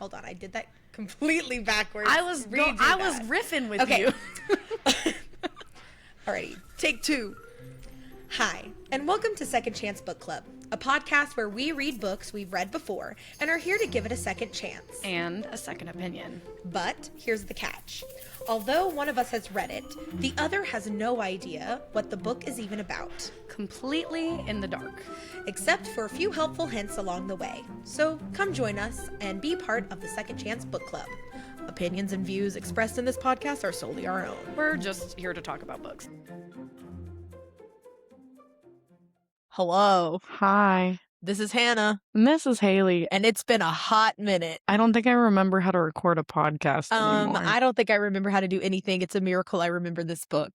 Hold on, I did that completely backwards. I was riffing with you. Alrighty, take 2. Hi, and welcome to Second Chance Book Club, a podcast where we read books we've read before and are here to give it a second chance. And a second opinion. But here's the catch. Although one of us has read it, the other has no idea what the book is even about. Completely in the dark. Except for a few helpful hints along the way. So come join us and be part of the Second Chance Book Club. Opinions and views expressed in this podcast are solely our own. We're just here to talk about books. Hello. Hi. This is Hannah. And this is Haley. And it's been a hot minute. I don't think I remember how to record a podcast anymore. I don't think I remember how to do anything. It's a miracle I remember this book.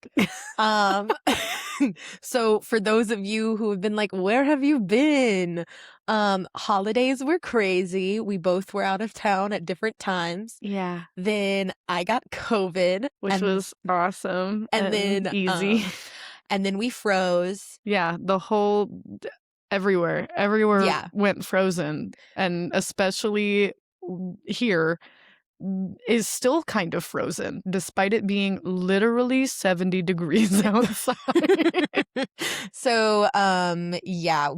So for those of you who have been like, where have you been? Holidays were crazy. We both were out of town at different times. Yeah. Then I got COVID. Which was awesome. And then easy. And then we froze. Yeah, the whole everywhere went frozen, and especially here is still kind of frozen despite it being literally 70 degrees outside. So yeah,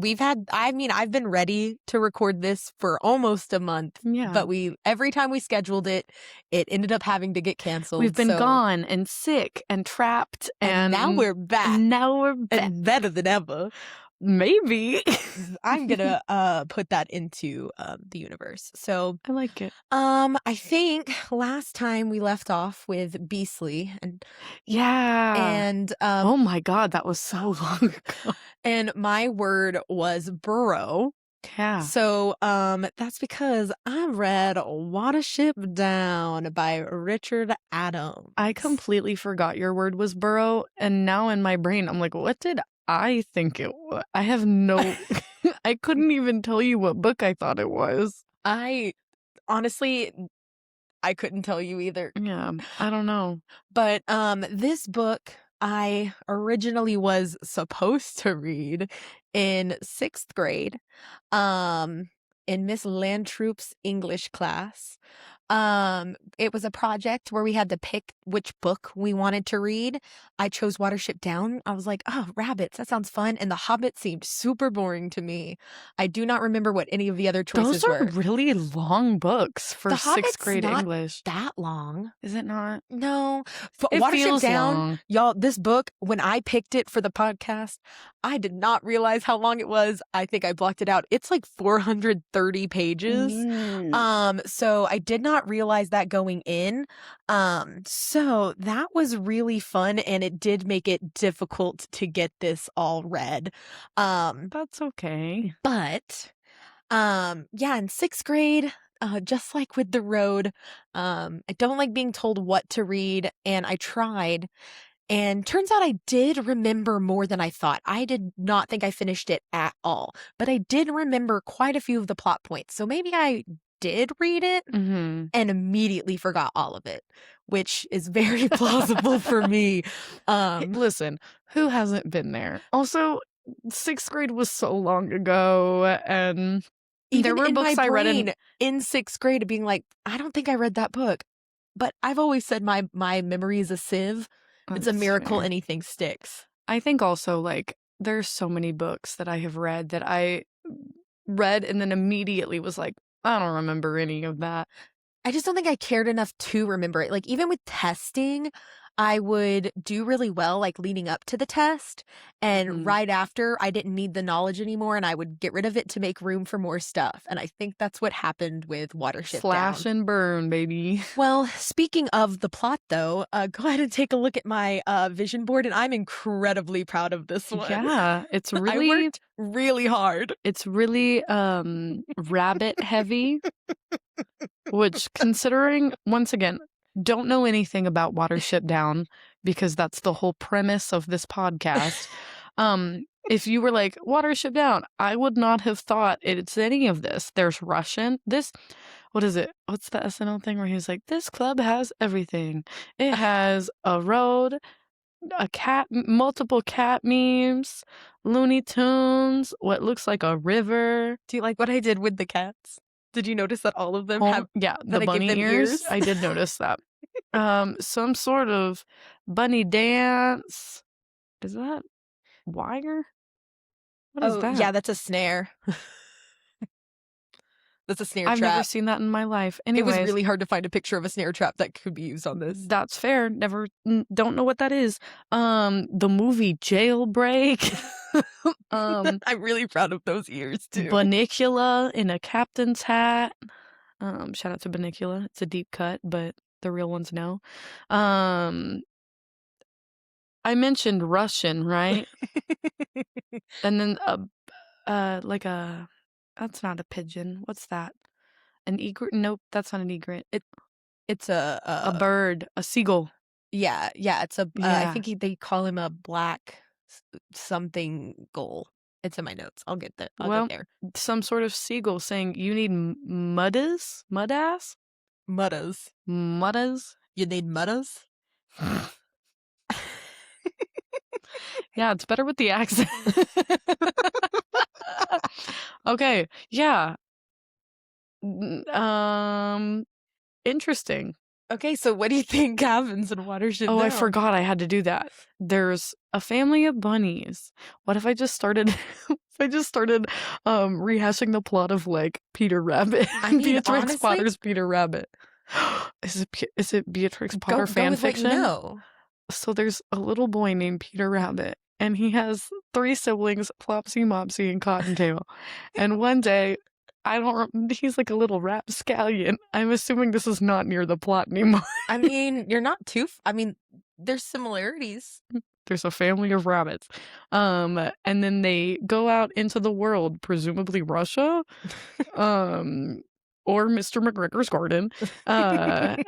I've been ready to record this for almost a month. Yeah. But every time we scheduled it ended up having to get canceled. We've been gone and sick and trapped, and now we're back. And better than ever. Maybe. I'm gonna put that into the universe. So I like it. I think last time we left off with Beastly and oh my god, that was so long ago. And my word was burrow. Yeah. So that's because I read Watership Down by Richard Adams. I completely forgot your word was burrow, and now in my brain I'm like, what did I think it was? I have no I couldn't even tell you what book I thought it was. I honestly couldn't tell you either. Yeah, I don't know. But this book I originally was supposed to read in 6th grade in Miss Lantroop's English class. It was a project where we had to pick which book we wanted to read. I chose Watership Down. I was like, oh, rabbits, that sounds fun. And The Hobbit seemed super boring to me. I do not remember what any of the other choices were. Those are really long books for 6th grade not English. That long. Is it not? No. It Watership feels Down, long. y'all, this book, when I picked it for the podcast, I did not realize how long it was. I think I blocked it out. It's like 430 pages. So I did not realize that going in. So that was really fun, and it did make it difficult to get this all read. That's okay. But yeah, in 6th grade, just like with The Road, I don't like being told what to read, and I tried. And turns out I did remember more than I thought. I did not think I finished it at all, but I did remember quite a few of the plot points. So maybe I did read it and immediately forgot all of it, which is very plausible for me. Listen, who hasn't been there? Also, 6th grade was so long ago, and even there were books I read in 6th grade being like, I don't think I read that book. But I've always said my memory is a sieve. It's a miracle anything sticks. I think also, like, there's so many books that I have read that I read and then immediately was like, I don't remember any of that. I just don't think I cared enough to remember it. Like, even with testing, I would do really well, like, leading up to the test. And right after, I didn't need the knowledge anymore, and I would get rid of it to make room for more stuff. And I think that's what happened with Watership Down. Slash and burn, baby. Well, speaking of the plot, though, go ahead and take a look at my vision board, and I'm incredibly proud of this one. Yeah, it's really... I worked really hard. It's really rabbit heavy, which, considering, once again, don't know anything about Watership Down, because that's the whole premise of this podcast. If you were like, Watership Down, I would not have thought it's any of this. There's Russian. What is it? What's the SNL thing where he's like, this club has everything. It has a road, a cat, multiple cat memes, Looney Tunes, what looks like a river. Do you like what I did with the cats? Did you notice that all of them Home, have yeah, that the I gave bunny them ears. ears? I did notice that. Some sort of bunny dance. Is that wire? What is Oh, that? yeah, that's a snare. That's a snare I've trap. never seen that in my life. It was Anyways, really hard to find a picture of a snare trap that could be used on this. that's fair. Don't know what that is. The movie Jailbreak. I'm really proud of those ears too. Bunnicula in a captain's hat. Shout out to Bunnicula. It's a deep cut, but the real ones know. I mentioned Russian, right? And then like a, that's not a pigeon. What's that? An egret? Nope, that's not an egret. It's A bird, a seagull. Yeah, it's a. Yeah. I think they call him a black something gull. It's in my notes. I'll get there. I'll get there. Some sort of seagull saying, "You need muddas, muddass, Muddas. muddas." You need muddas. Yeah, it's better with the accent. Okay, yeah. Interesting. Okay, so what do you think happens in Watership Down? Oh, I forgot I had to do that. There's a family of bunnies. What if I just started rehashing the plot of like Peter Rabbit? I mean, Beatrix honestly, Potter's Peter Rabbit. Is it Beatrix Potter fan fiction? No. So there's a little boy named Peter Rabbit, and he has 3 siblings, Flopsy, Mopsy, and Cottontail. And one day, he's like a little rapscallion. I'm assuming this is not near the plot anymore. I mean, you're not too. I mean, there's similarities. There's a family of rabbits. And then they go out into the world, presumably Russia, or Mr. McGregor's garden,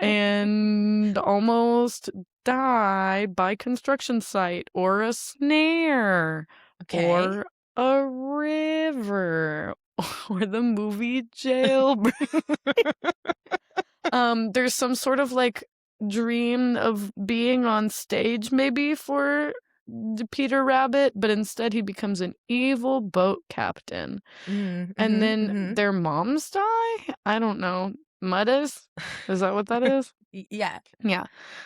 and almost die by construction site or a snare or a river or the movie Jailbreak. There's some sort of like dream of being on stage maybe for Peter Rabbit, but instead he becomes an evil boat captain. And then their moms die? I don't know. Muddas? Is that what that is? Yeah.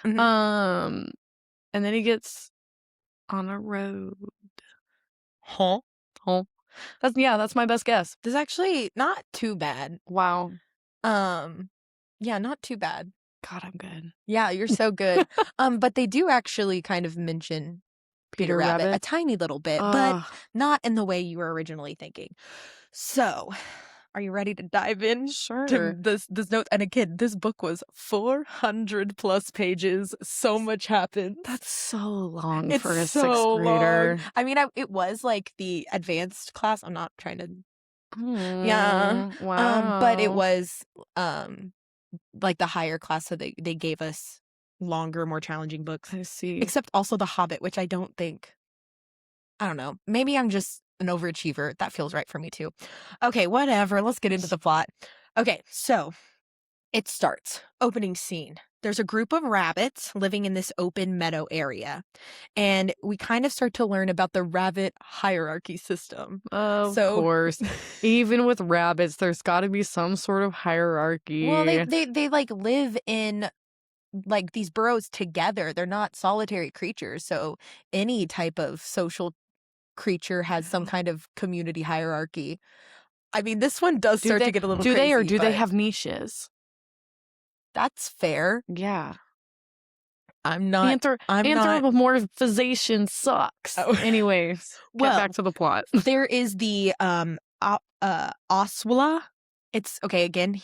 And then he gets on a road. Huh? That's my best guess. This is actually not too bad. Wow. Yeah, not too bad. God, I'm good. Yeah, you're so good. But they do actually kind of mention Peter Rabbit a tiny little bit, but not in the way you were originally thinking. So, are you ready to dive in? Sure. To this note? And again, this book was 400 plus pages. So much happened. That's so long It's for a so 6th grader. long. I mean, it was like the advanced class. I'm not trying to. Yeah. Wow. But it was like the higher class, so they gave us longer, more challenging books. I see. Except also The Hobbit, which I don't know. Maybe I'm just an overachiever. That feels right for me too. Okay, whatever. Let's get into the plot. Okay, so it starts. Opening scene. There's a group of rabbits living in this open meadow area. And we kind of start to learn about the rabbit hierarchy system. Of course. Even with rabbits, there's got to be some sort of hierarchy. Well, they like live in like these burrows together. They're not solitary creatures. So any type of social creature has some kind of community hierarchy. I mean, this one does start to get a little crazy. Do they, or do they have niches? That's fair. Yeah. I'm not. Anthropomorphization sucks. Oh. Anyways, get back to the plot. There is the Oswala. It's okay. Again,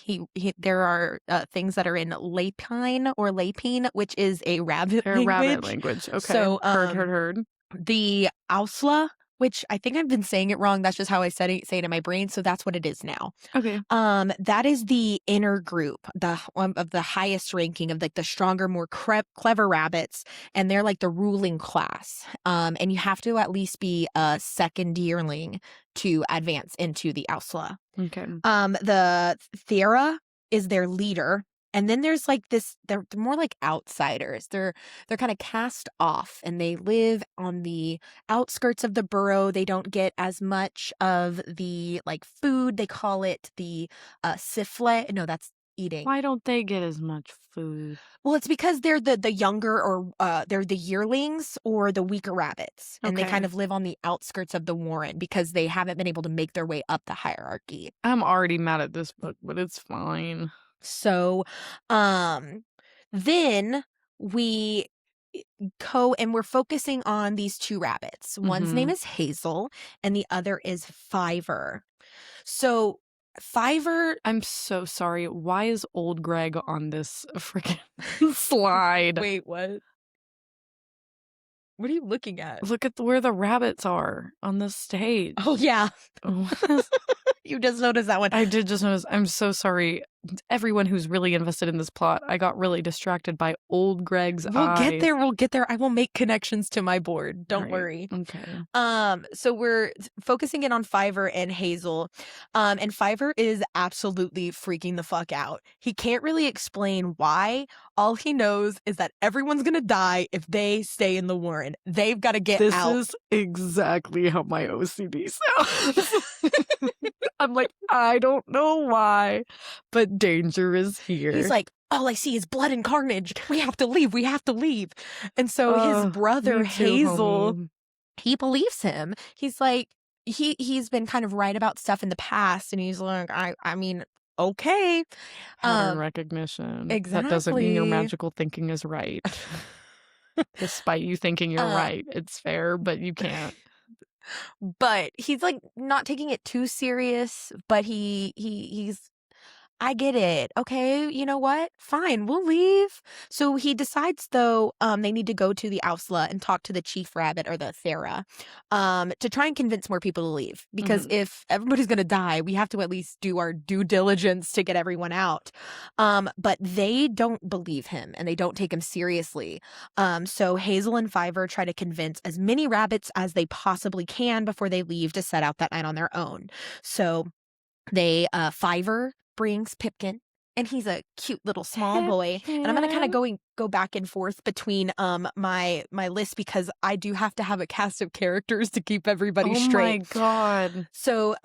there are things that are in Lapine or Lapine, which is a rabbit language. Rabbit language. Okay. So heard. The Ausla, which I think I've been saying it wrong. That's just how I say it in my brain. So that's what it is now. Okay. That is the inner group, of the highest ranking of like the stronger, more clever rabbits, and they're like the ruling class. And you have to at least be a second yearling to advance into the Ausla. Okay. The Thera is their leader. And then there's like this, they're more like outsiders. They're kind of cast off and they live on the outskirts of the borough. They don't get as much of the like food. They call it the siffle. No, that's eating. Why don't they get as much food? Well, it's because they're the younger or they're the yearlings or the weaker rabbits. And they Okay. kind of live on the outskirts of the warren because they haven't been able to make their way up the hierarchy. I'm already mad at this book, but it's fine. So, then we and we're focusing on these two rabbits. One's name is Hazel and the other is Fiver. So Fiver, I'm so sorry. Why is old Greg on this freaking slide? wait, what? What are you looking at? Look at where the rabbits are on the stage. Oh, yeah. You just noticed that one. I did just notice. I'm so sorry. Everyone who's really invested in this plot, I got really distracted by old Greg's eyes. We'll get there. I will make connections to my board. Don't worry. Okay. So we're focusing in on Fiver and Hazel. And Fiver is absolutely freaking the fuck out. He can't really explain why. All he knows is that everyone's gonna die if they stay in the warren. They've got to get out. This is exactly how my OCD sounds. I'm like, I don't know why, but danger is here. He's like, all I see is blood and carnage. We have to leave. We have to leave. And so his brother, Hazel, homie. he believes him. He's like, he's been kind of right about stuff in the past. And he's like, I mean, okay. Pattern recognition. Exactly. That doesn't mean your magical thinking is right. Despite you thinking you're right. It's fair, but you can't. But he's like not taking it too serious, but he's I get it. Okay, you know what? Fine, we'll leave. So he decides though, they need to go to the Ausla and talk to the chief rabbit or the Thera, to try and convince more people to leave. Because if everybody's gonna die, we have to at least do our due diligence to get everyone out. But they don't believe him and they don't take him seriously. So Hazel and Fiver try to convince as many rabbits as they possibly can before they leave to set out that night on their own. So they Fiver brings Pipkin, and he's a cute little small boy. And I'm gonna kind of go back and forth between my list because I do have to have a cast of characters to keep everybody straight. Oh my god! So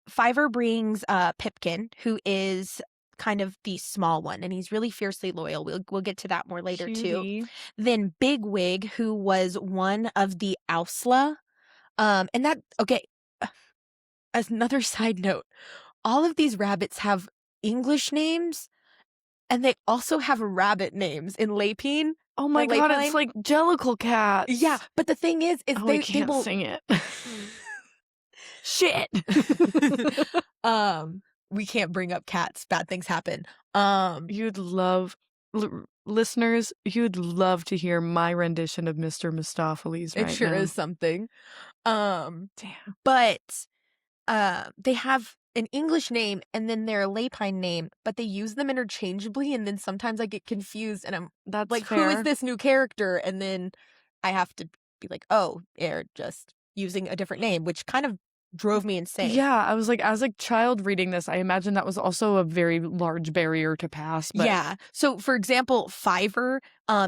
Fiver brings Pipkin, who is kind of the small one, and he's really fiercely loyal. We'll get to that more later too. Then Bigwig, who was one of the Ausla, and that okay. As another side note, all of these rabbits have English names, and they also have rabbit names in Lapine. Oh my god, it's like Jellicle cats. Yeah, but the thing is they can't sing it. Shit. We can't bring up cats. Bad things happen. You'd love listeners. You'd love to hear my rendition of Mr. Mistopheles. Right it sure now. Is something. Damn. But they have an English name and then their Lapine name, but they use them interchangeably, and then sometimes I get confused and I'm like, fair. who is this new character? And then I have to be like, oh, they're just using a different name, which kind of drove me insane. Yeah, I was like, as a child reading this, I imagine that was also a very large barrier to pass. But... Yeah. So, for example, Fiver,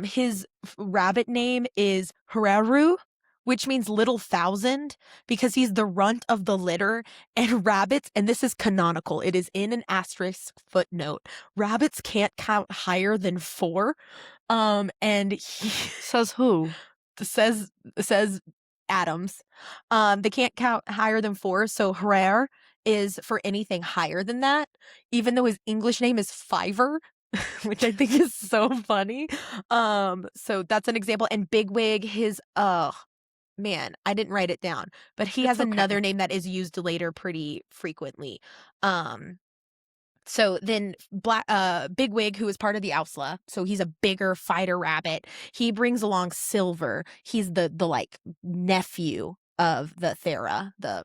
his rabbit name is Hararu, which means little thousand, because he's the runt of the litter. And rabbits, and this is canonical, it is in an asterisk footnote, rabbits can't count higher than 4. And he says who? Says Adams. They can't count higher than 4, so Harar is for anything higher than that, even though his English name is Fiver. Which I think is so funny. So that's an example. And Bigwig, his man, I didn't write it down, but he has another name that is used later pretty frequently. So then Bigwig, who is part of the Ausla, so he's a bigger fighter rabbit. He brings along Silver. He's the like nephew of the Thera, the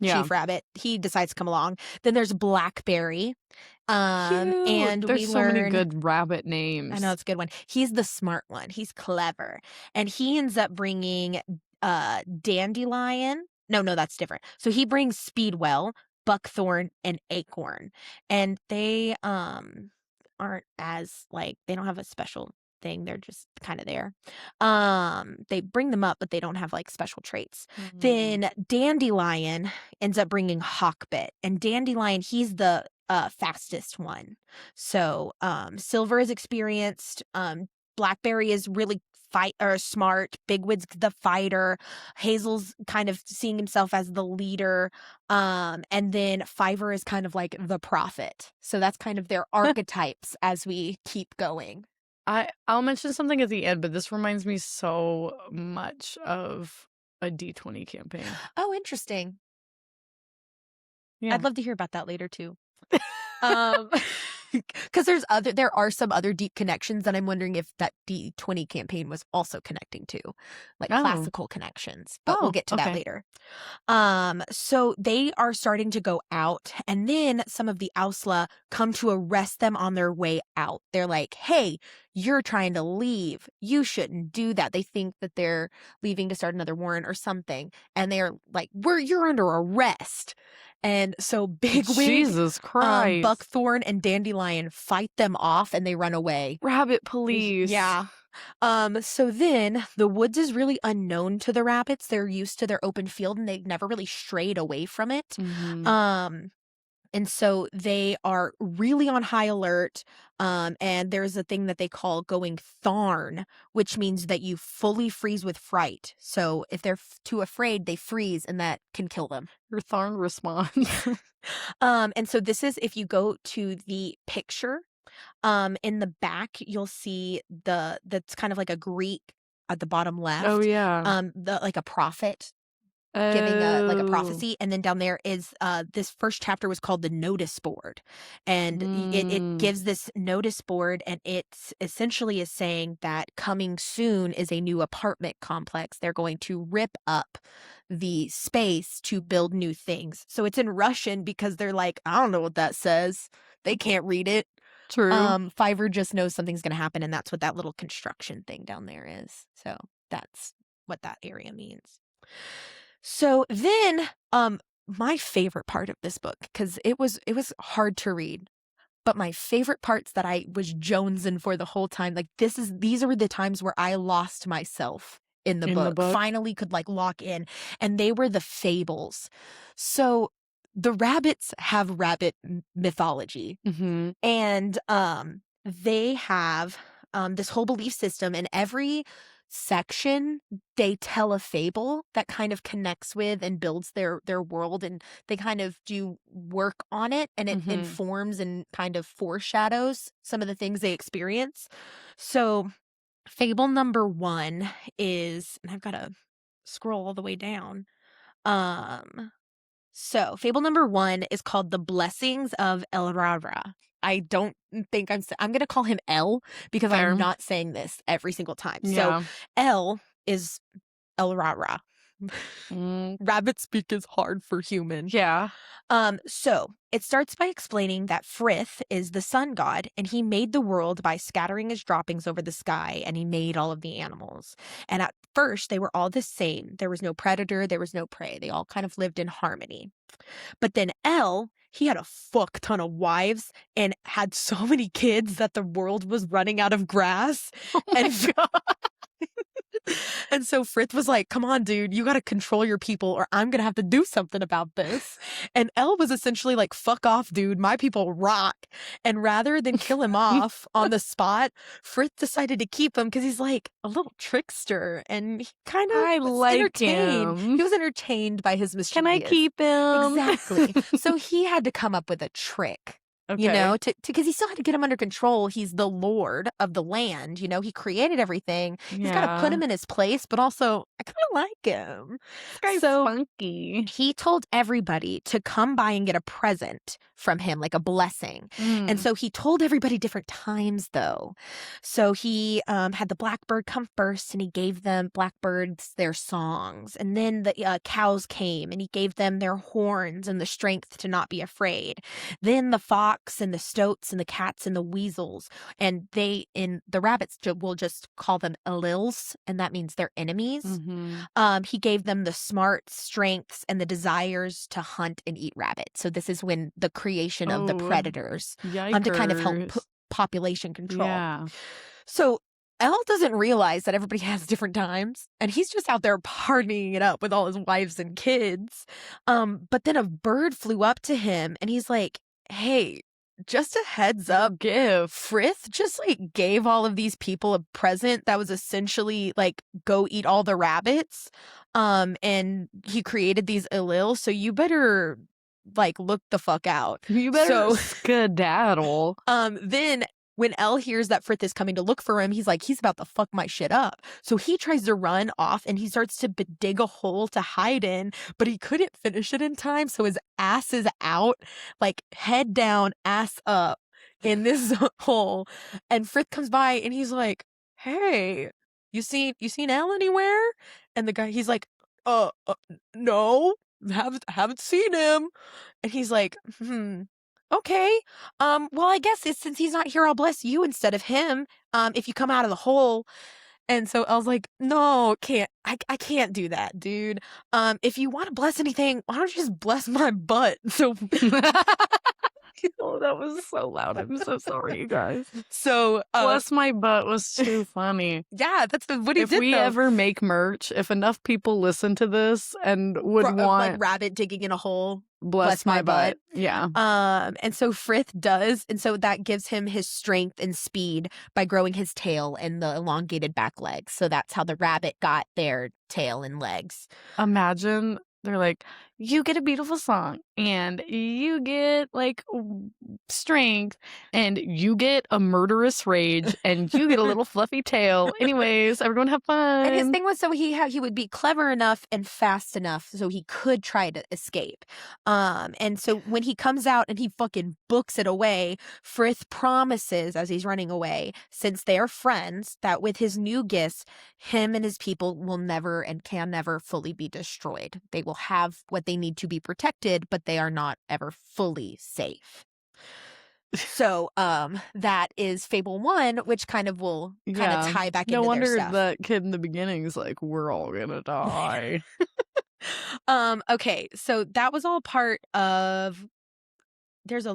chief rabbit. He decides to come along. Then there's Blackberry. And there's so many good rabbit names. I know, it's a good one. He's the smart one. He's clever. And he ends up bringing Dandelion. No, that's different. So he brings Speedwell, buckthorn, and acorn. And they aren't as like, they don't have a special thing. They're just kind of there. They bring them up, but they don't have like special traits. Then dandelion ends up bringing hawkbit, and dandelion, he's the fastest one. So silver is experienced. Blackberry is really smart. Bigwid's the fighter. Hazel's kind of seeing himself as the leader. And then Fiver is kind of like the prophet. So that's kind of their archetypes as we keep going. I'll mention something at the end, but this reminds me so much of a D20 campaign. Oh, interesting. Yeah. I'd love to hear about that later too. Because there are some other deep connections that I'm wondering if that D20 campaign was also connecting to, like classical connections. But we'll get to that later. So they are starting to go out, and then some of the Ausla come to arrest them on their way out. They're like, "Hey, you're trying to leave. You shouldn't do that." They think that they're leaving to start another warrant or something, and they're like, "You're under arrest." And so Bigwig, Jesus Christ, Buckthorn, and Dandelion fight them off, and they run away. Rabbit police. Yeah. So then the woods is really unknown to the rabbits. They're used to their open field, and they've never really strayed away from it. And so they are really on high alert. And there's a thing that they call going thorn, which means that you fully freeze with fright. So if they're too afraid, they freeze, and that can kill them. Your thorn response. And so this is, if you go to the picture, in the back, you'll see that's kind of like a Greek at the bottom left. Oh yeah. Like a prophet giving like a prophecy, and then down there is this first chapter was called the notice board, and it gives this notice board, and it essentially is saying that coming soon is a new apartment complex. They're going to rip up the space to build new things. So it's in Russian because they're like, I don't know what that says. They can't read it. True. Fiver just knows something's going to happen, and that's what that little construction thing down there is. So that's what that area means. So then, my favorite part of this book, because it was hard to read, but my favorite parts that I was jonesing for the whole time, like these are the times where I lost myself in the book, finally could like lock in, and they were the fables. So the rabbits have rabbit mythology, and they have this whole belief system, and every section they tell a fable that kind of connects with and builds their world, and they kind of do work on it, and it informs and kind of foreshadows some of the things they experience. So fable number 1 is, and I've got to scroll all the way down. So fable number 1 is called The Blessings of El Rara. I don't think I'm going to call him El because I'm not saying this every single time. Yeah. So El is El Rara. Rabbit speak is hard for human. Yeah. So it starts by explaining that Frith is the sun god, and he made the world by scattering his droppings over the sky, and he made all of the animals. And at first, they were all the same. There was no predator, there was no prey. They all kind of lived in harmony. But then El, he had a fuck ton of wives and had so many kids that the world was running out of grass. Oh my God. And so Frith was like, come on, dude, you got to control your people or I'm going to have to do something about this. And El was essentially like, fuck off, dude. My people rock. And rather than kill him off on the spot, Frith decided to keep him because he's like a little trickster. And he kind of entertained. He was entertained by his mischievous. Can I keep him? Exactly. So he had to come up with a trick. Okay. You know, because he still had to get him under control. He's the lord of the land. You know, he created everything. He's got to put him in his place, but also I kind of like him. This guy's funky. He told everybody to come by and get a present from him, like a blessing. And so he told everybody different times, though. So he had the blackbird come first, and he gave them blackbirds their songs. And then the cows came, and he gave them their horns and the strength to not be afraid. Then the fox hawks and the stoats and the cats and the weasels. And the rabbits will just call them Elils, and that means they're enemies. Mm-hmm. He gave them the smarts, strengths, and the desires to hunt and eat rabbits. So this is when the creation of the predators to kind of help population control. Yeah. So Elle doesn't realize that everybody has different times, and he's just out there partying it up with all his wives and kids. But then a bird flew up to him, and he's like, hey, just a heads up, Frith just like gave all of these people a present that was essentially like, go eat all the rabbits. And he created these Elil, so you better like look the fuck out. You better skedaddle. Then when Elle hears that Frith is coming to look for him, he's like, he's about to fuck my shit up. So he tries to run off and he starts to dig a hole to hide in, but he couldn't finish it in time. So his ass is out, like head down, ass up in this hole. And Frith comes by and he's like, hey, you seen Elle anywhere? And the guy, he's like, no, haven't seen him. And he's like, okay. Well, I guess since he's not here, I'll bless you instead of him. If you come out of the hole. And so I was like, no, I can't do that, dude. If you want to bless anything, why don't you just bless my butt? So oh, that was so loud. I'm so sorry, you guys. So bless my butt was too funny. Yeah, that's what he if did. If we ever make merch, if enough people listen to this and would want like rabbit digging in a hole. Bless my butt. Yeah. And so Frith does, and so that gives him his strength and speed by growing his tail and the elongated back legs. So that's how the rabbit got their tail and legs. Imagine they're like, you get a beautiful song, and you get like strength, and you get a murderous rage, and you get a little fluffy tail. Anyways, everyone have fun. And his thing was, so he would be clever enough and fast enough so he could try to escape. And so when he comes out and he fucking books it away, Frith promises as he's running away, since they are friends, that with his new gifts, him and his people will never and can never fully be destroyed. They will have what they need to be protected, but they are not ever fully safe. So that is Fable 1, which kind of will kind of tie back into their stuff. No wonder that kid in the beginning is like, we're all gonna die. Okay, so that was all part of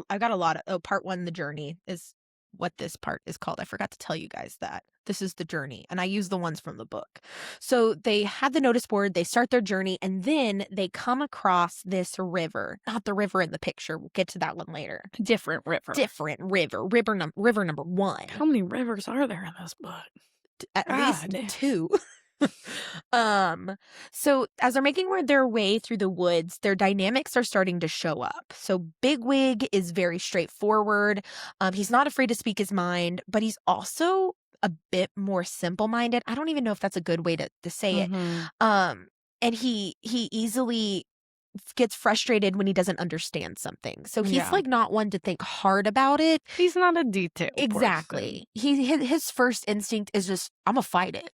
I got a lot of part 1, the journey is what this part is called. I forgot to tell you guys that. This is the journey, and I use the ones from the book. So they had the notice board, they start their journey, and then they come across this river. Not the river in the picture. We'll get to that one later. Different river. River number 1. How many rivers are there in this book? At least 2. So as they're making their way through the woods, their dynamics are starting to show up. So Bigwig is very straightforward. He's not afraid to speak his mind, but he's also a bit more simple-minded. I don't even know if that's a good way to say it. And he easily gets frustrated when he doesn't understand something. So he's like not one to think hard about it. He's not a detail Exactly. His first instinct is just, I'm gonna fight it.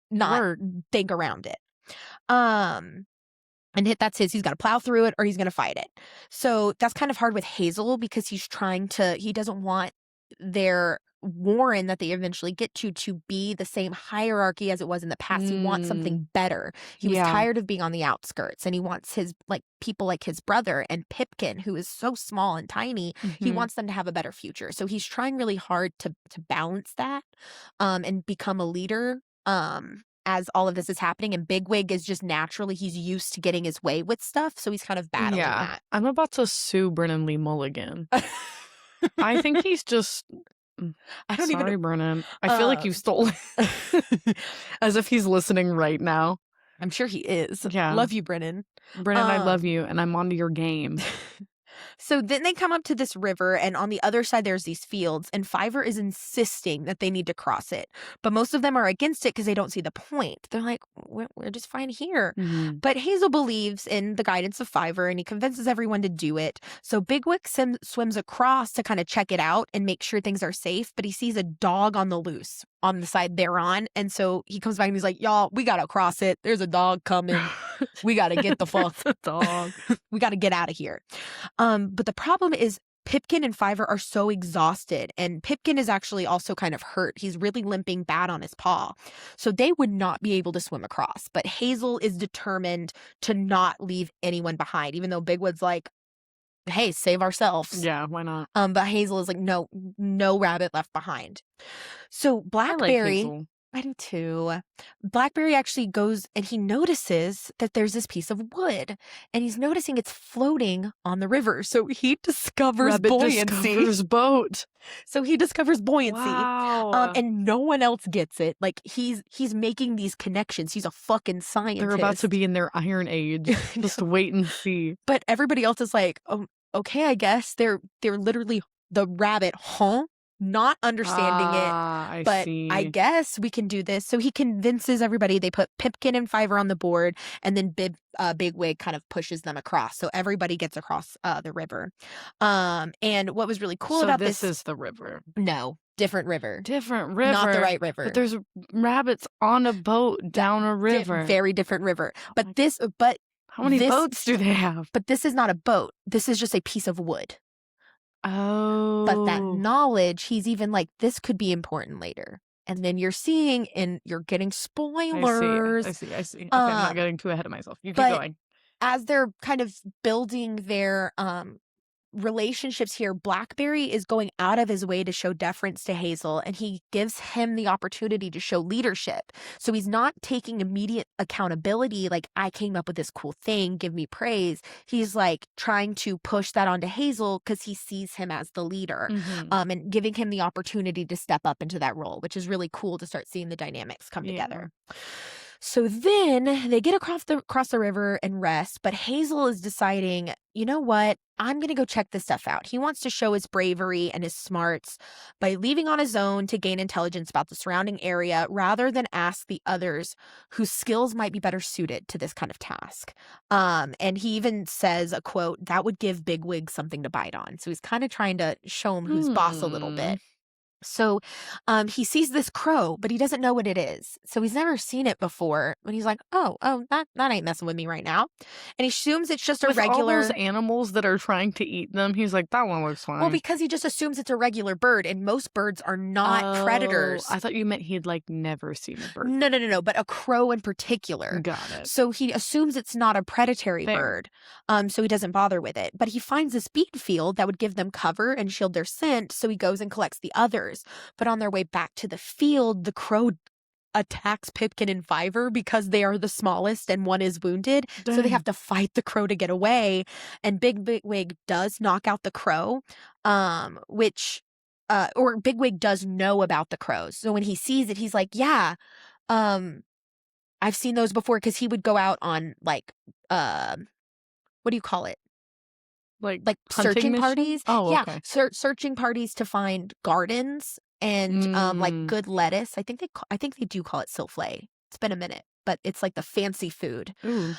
Not think around it. And that's he's got to plow through it or he's going to fight it. So that's kind of hard with Hazel because he doesn't want their Warren that they eventually get to be the same hierarchy as it was in the past. He wants something better. He was tired of being on the outskirts, and he wants his people like his brother and Pipkin, who is so small and tiny. He wants them to have a better future. So he's trying really hard to balance that and become a leader. As all of this is happening, and Bigwig is just naturally, he's used to getting his way with stuff, so he's kind of battling that. I'm about to sue Brennan Lee Mulligan. I think he's just... Sorry, Brennan. I feel like you stole it. As if he's listening right now. I'm sure he is. Yeah. Love you, Brennan. Brennan, I love you, and I'm onto your game. So then they come up to this river, and on the other side there's these fields, and Fiverr is insisting that they need to cross it. But most of them are against it because they don't see the point. They're like, we're just fine here. But Hazel believes in the guidance of Fiverr, and he convinces everyone to do it. So Bigwig swims across to kind of check it out and make sure things are safe, but he sees a dog on the loose on the side they're on. And so he comes back and he's like, y'all, we got to cross it. There's a dog coming. We got to get the fuck. Dog. We got to get out of here. But the problem is Pipkin and Fiver are so exhausted, and Pipkin is actually also kind of hurt. He's really limping bad on his paw. So they would not be able to swim across. But Hazel is determined to not leave anyone behind, even though Bigwood's like, hey, save ourselves. Yeah, why not? But Hazel is like, no rabbit left behind. So Blackberry, I like Hazel. I do too. Blackberry actually goes and he notices that there's this piece of wood, and he's noticing it's floating on the river. So he discovers Rabbit buoyancy. discovers boat. So he discovers buoyancy. Wow. And no one else gets it. Like he's making these connections. He's a fucking scientist. They're about to be in their iron age. Just wait and see. But everybody else is like, okay, I guess they're literally the rabbit, huh? Not understanding it, but I guess we can do this. So he convinces everybody. They put Pipkin and Fiver on the board, and then Bigwig kind of pushes them across. So everybody gets across the river. And what was really cool about this is the river. No, different river. Different river. Not the right river. But there's rabbits on a boat down a river. Very different river. But how many boats do they have? But this is not a boat. This is just a piece of wood. Oh. But that knowledge, he's even like, this could be important later. And then you're seeing, and you're getting spoilers. I see. Okay, I'm not getting too ahead of myself. You keep going. As they're kind of building their relationships here, Blackberry is going out of his way to show deference to Hazel, and he gives him the opportunity to show leadership. So he's not taking immediate accountability, like, I came up with this cool thing, give me praise. He's like trying to push that onto Hazel because he sees him as the leader, and giving him the opportunity to step up into that role, which is really cool to start seeing the dynamics come together. So then they get across the river and rest, but Hazel is deciding, you know what? I'm going to go check this stuff out. He wants to show his bravery and his smarts by leaving on his own to gain intelligence about the surrounding area rather than ask the others whose skills might be better suited to this kind of task. And he even says a quote that would give Bigwig something to bite on. So he's kind of trying to show him who's boss a little bit. So he sees this crow, but he doesn't know what it is. So he's never seen it before. But he's like, oh, that ain't messing with me right now. And he assumes it's just a regular... all those animals that are trying to eat them, he's like, that one looks fine. Well, because he just assumes it's a regular bird, and most birds are not predators. I thought you meant he'd like never seen a bird. No, but a crow in particular. Got it. So he assumes it's not a predatory bird. So he doesn't bother with it. But he finds this beet field that would give them cover and shield their scent, so he goes and collects the others. But on their way back to the field, the crow attacks Pipkin and Fiver because they are the smallest and one is wounded. Dang. So they have to fight the crow to get away. And Bigwig does knock out the crow, or Bigwig does know about the crows. So when he sees it, he's like, yeah, I've seen those before, because he would go out on like, what do you call it? Like searching parties. Oh, yeah, okay. Searching parties to find gardens and like good lettuce. I think they do call it souffle. It's been a minute, but it's like the fancy food. Ooh.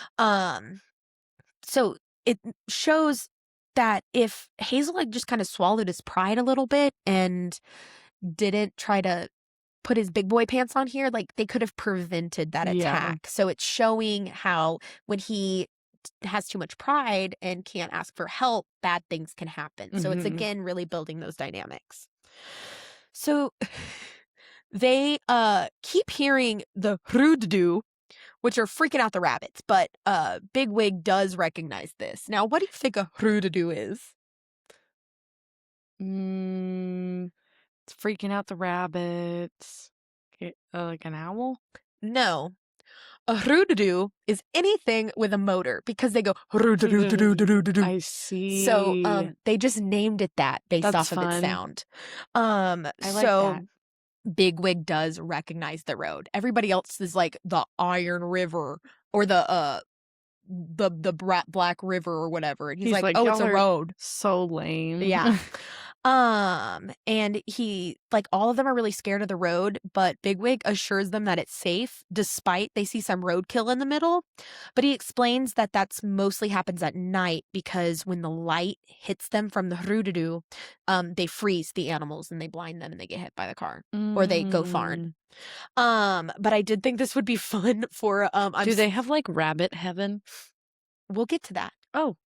So it shows that if Hazel like just kind of swallowed his pride a little bit and didn't try to put his big boy pants on here, like they could have prevented that attack. So it's showing how when he has too much pride and can't ask for help, bad things can happen. So it's again really building those dynamics. So they keep hearing the hroodoo, which are freaking out the rabbits, but Bigwig does recognize this. Now, what do you think a hroodoo is? It's freaking out the rabbits. Like an owl? No. A hroodoo is anything with a motor, because they go hroodoo. I see. So they just named it that based off of its sound. I like that. Bigwig does recognize the road. Everybody else is like the Iron River or the Black River or whatever. And he's like, oh, it's a road. So lame. Yeah. And he, like, all of them are really scared of the road, but Bigwig assures them that it's safe despite they see some roadkill in the middle. But he explains that that's mostly happens at night, because when the light hits them from the hroodoo, they freeze the animals and they blind them and they get hit by the car or they go farn. But I did think this would be fun for, do they have like rabbit heaven? We'll get to that. Oh,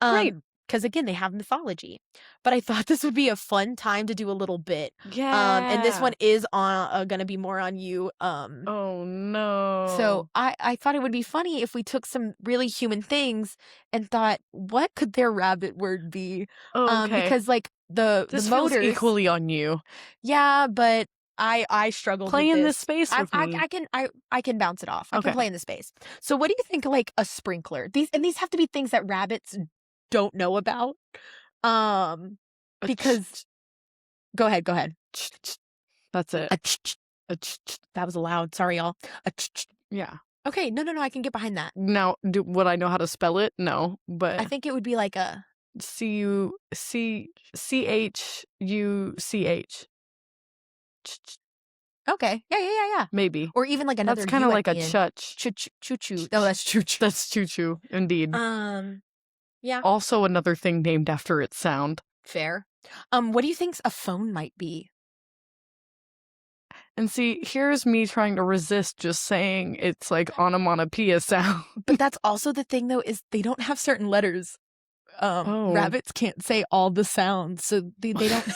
great. because again, they have mythology. But I thought this would be a fun time to do a little bit. And this one is on gonna be more on you. Oh no. So I thought it would be funny if we took some really human things and thought, what could their rabbit word be? Okay. Because like this the feels motors equally on you. Yeah, but I struggled Play with in this this space with me. I can bounce it off. I can Okay. play in the space. So what do you think like a sprinkler? These have to be things that rabbits don't know about. Because go ahead. That's it. That was loud. Sorry, y'all. Yeah. Okay, no, I can get behind that. Now, would I know how to spell it? No, but I think it would be like a CUCHUCH. Okay. Yeah. Maybe. Or even like another That's kind of like a chutch. Choo-choo. No, that's choo-choo. That's choo-choo, indeed. Yeah. Also another thing named after its sound. Fair. What do you think a phone might be? And see, here's me trying to resist just saying it's like onomatopoeia sound. But that's also the thing, though, is they don't have certain letters. Rabbits can't say all the sounds, so they don't.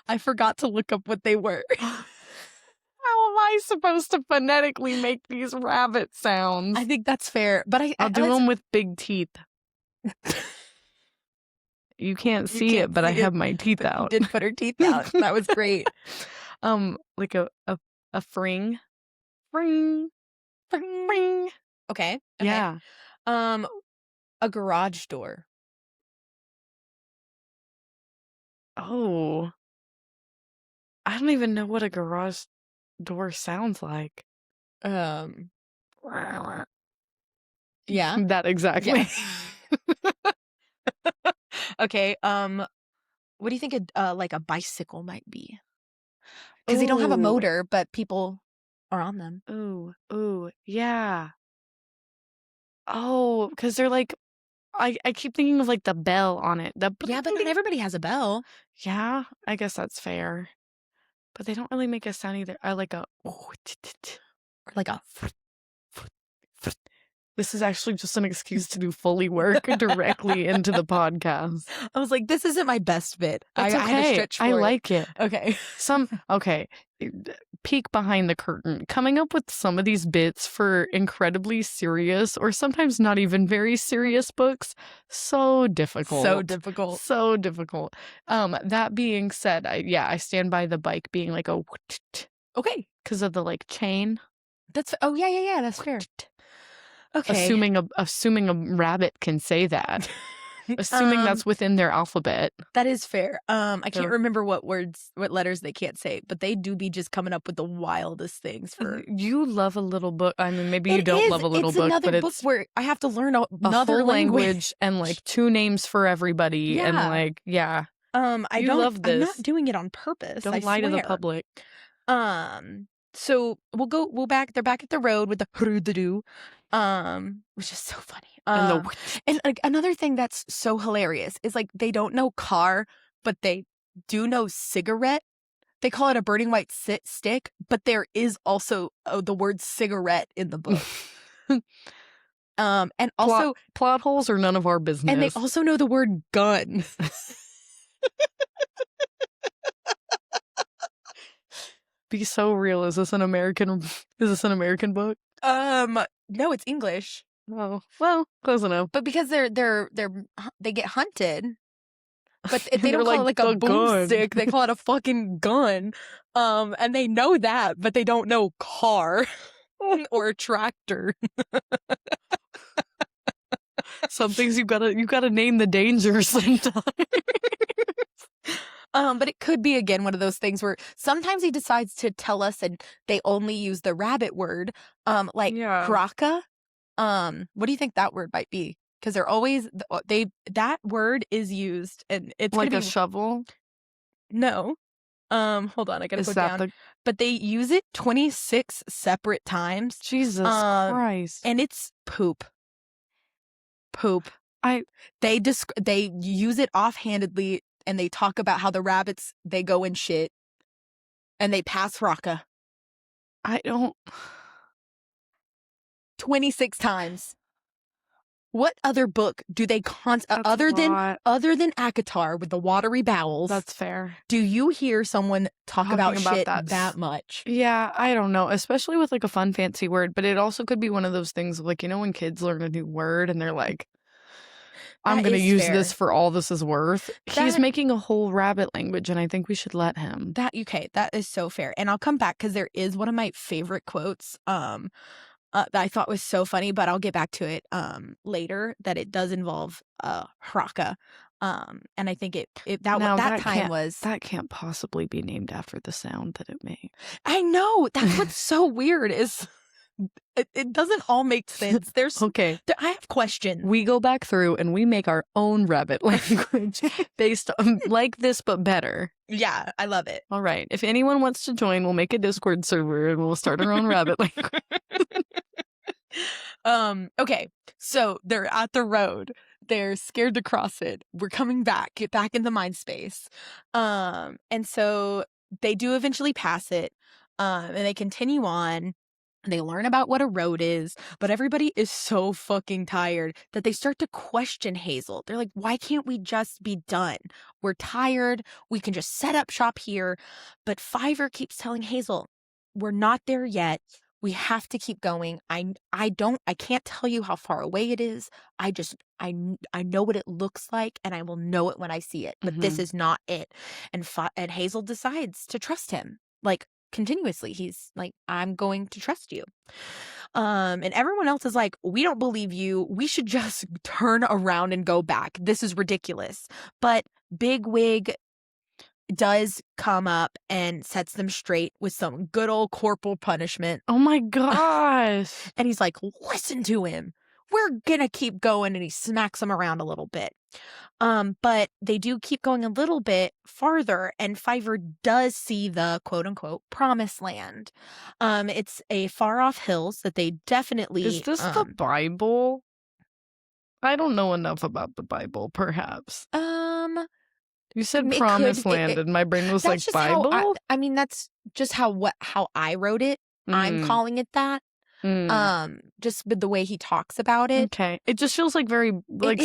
I forgot to look up what they were. How am I supposed to phonetically make these rabbit sounds? I think that's fair, but I'll do them with big teeth. You can't see it, but I have my teeth out. You did put her teeth out. That was great. Like a fring. Fring. Okay. Yeah. A garage door. Oh. I don't even know what a garage door sounds like. Yeah. That exactly. Yeah. Okay. What do you think like a bicycle might be? Because they don't have a motor, but people are on them. Ooh, yeah. Oh, because they're like, I keep thinking of like the bell on it. Yeah, but not everybody has a bell. Yeah, I guess that's fair. But they don't really make a sound either. I like a or like a. This is actually just an excuse to do Foley work directly into the podcast. I was like, this isn't my best bit. That's okay. I had to stretch for I it. like it. Okay. Okay. Peek behind the curtain. Coming up with some of these bits for incredibly serious or sometimes not even very serious books, so difficult. So difficult. That being said, I stand by the bike being like a okay, because of the like chain. That's yeah, that's fair. Okay. Assuming a rabbit can say that. Assuming that's within their alphabet. That is fair. I can't remember what letters they can't say, but they do be just coming up with the wildest things for. You love a little book. I mean, maybe you don't love a little book, but it's book where I have to learn another whole language and like 2 names for everybody and like I love this. I'm not doing it on purpose. Don't lie to the public. So we'll back. They're back at the road with the which is so funny. And like another thing that's so hilarious is like they don't know car, but they do know cigarette. They call it a burning white stick, but there is also the word cigarette in the book. And also plot holes are none of our business. And they also know the word gun. Be so real. Is this an American book? No, it's English. Oh, well, close enough. But because they get hunted, but they don't call it like a boomstick. They call it a fucking gun. And they know that, but they don't know car or tractor. Some things you gotta name the dangers sometimes. But it could be, again, one of those things where sometimes he decides to tell us and they only use the rabbit word, like kraka. What do you think that word might be? Because they're always, that word is used and it's like a shovel? No. Hold on, I gotta go down. But they use it 26 separate times. Jesus Christ. And it's poop. They use it offhandedly. And they talk about how the rabbits, they go and shit. And they pass raka. 26 times. What other book do they other than ACOTAR with the watery bowels? That's fair. Do you hear someone talk about shit that that much? Yeah, I don't know, especially with like a fun fancy word, but it also could be one of those things like, you know, when kids learn a new word and they're like, I'm going to use this for all this is worth. He's making a whole rabbit language, and I think we should let him. That is so fair. And I'll come back because there is one of my favorite quotes that I thought was so funny, but I'll get back to it later, that it does involve Hraka. And I think that can't possibly be named after the sound that it made. I know. That's what's so weird is it doesn't all make sense. I have questions. We go back through and we make our own rabbit language based on like this, but better. Yeah, I love it. All right. If anyone wants to join, we'll make a Discord server and we'll start our own rabbit language. Okay. So they're at the road. They're scared to cross it. We're coming back, get back in the mind space. And so they do eventually pass it. And they continue on. They learn about what a road is, but everybody is so fucking tired that they start to question Hazel. They're like, why can't we just be done? We're tired. We can just set up shop here. But Fiverr keeps telling Hazel, we're not there yet. We have to keep going. I can't tell you how far away it is. I know what it looks like, and I will know it when I see it. But this is not it. And Hazel decides to trust him. Like, continuously, he's like, I'm going to trust you. And everyone else is like, we don't believe you. We should just turn around and go back. This is ridiculous. But Bigwig does come up and sets them straight with some good old corporal punishment. Oh my gosh. And he's like, listen to him. We're gonna keep going. And he smacks them around a little bit. But they do keep going a little bit farther, and Fiverr does see the quote-unquote promised land. It's a far-off hills that they definitely... Is this the Bible? I don't know enough about the Bible, perhaps. You said promised land, and my brain was like, Bible? I mean, that's just how I wrote it. I'm calling it that. Just with the way he talks about it. Okay. It just feels like very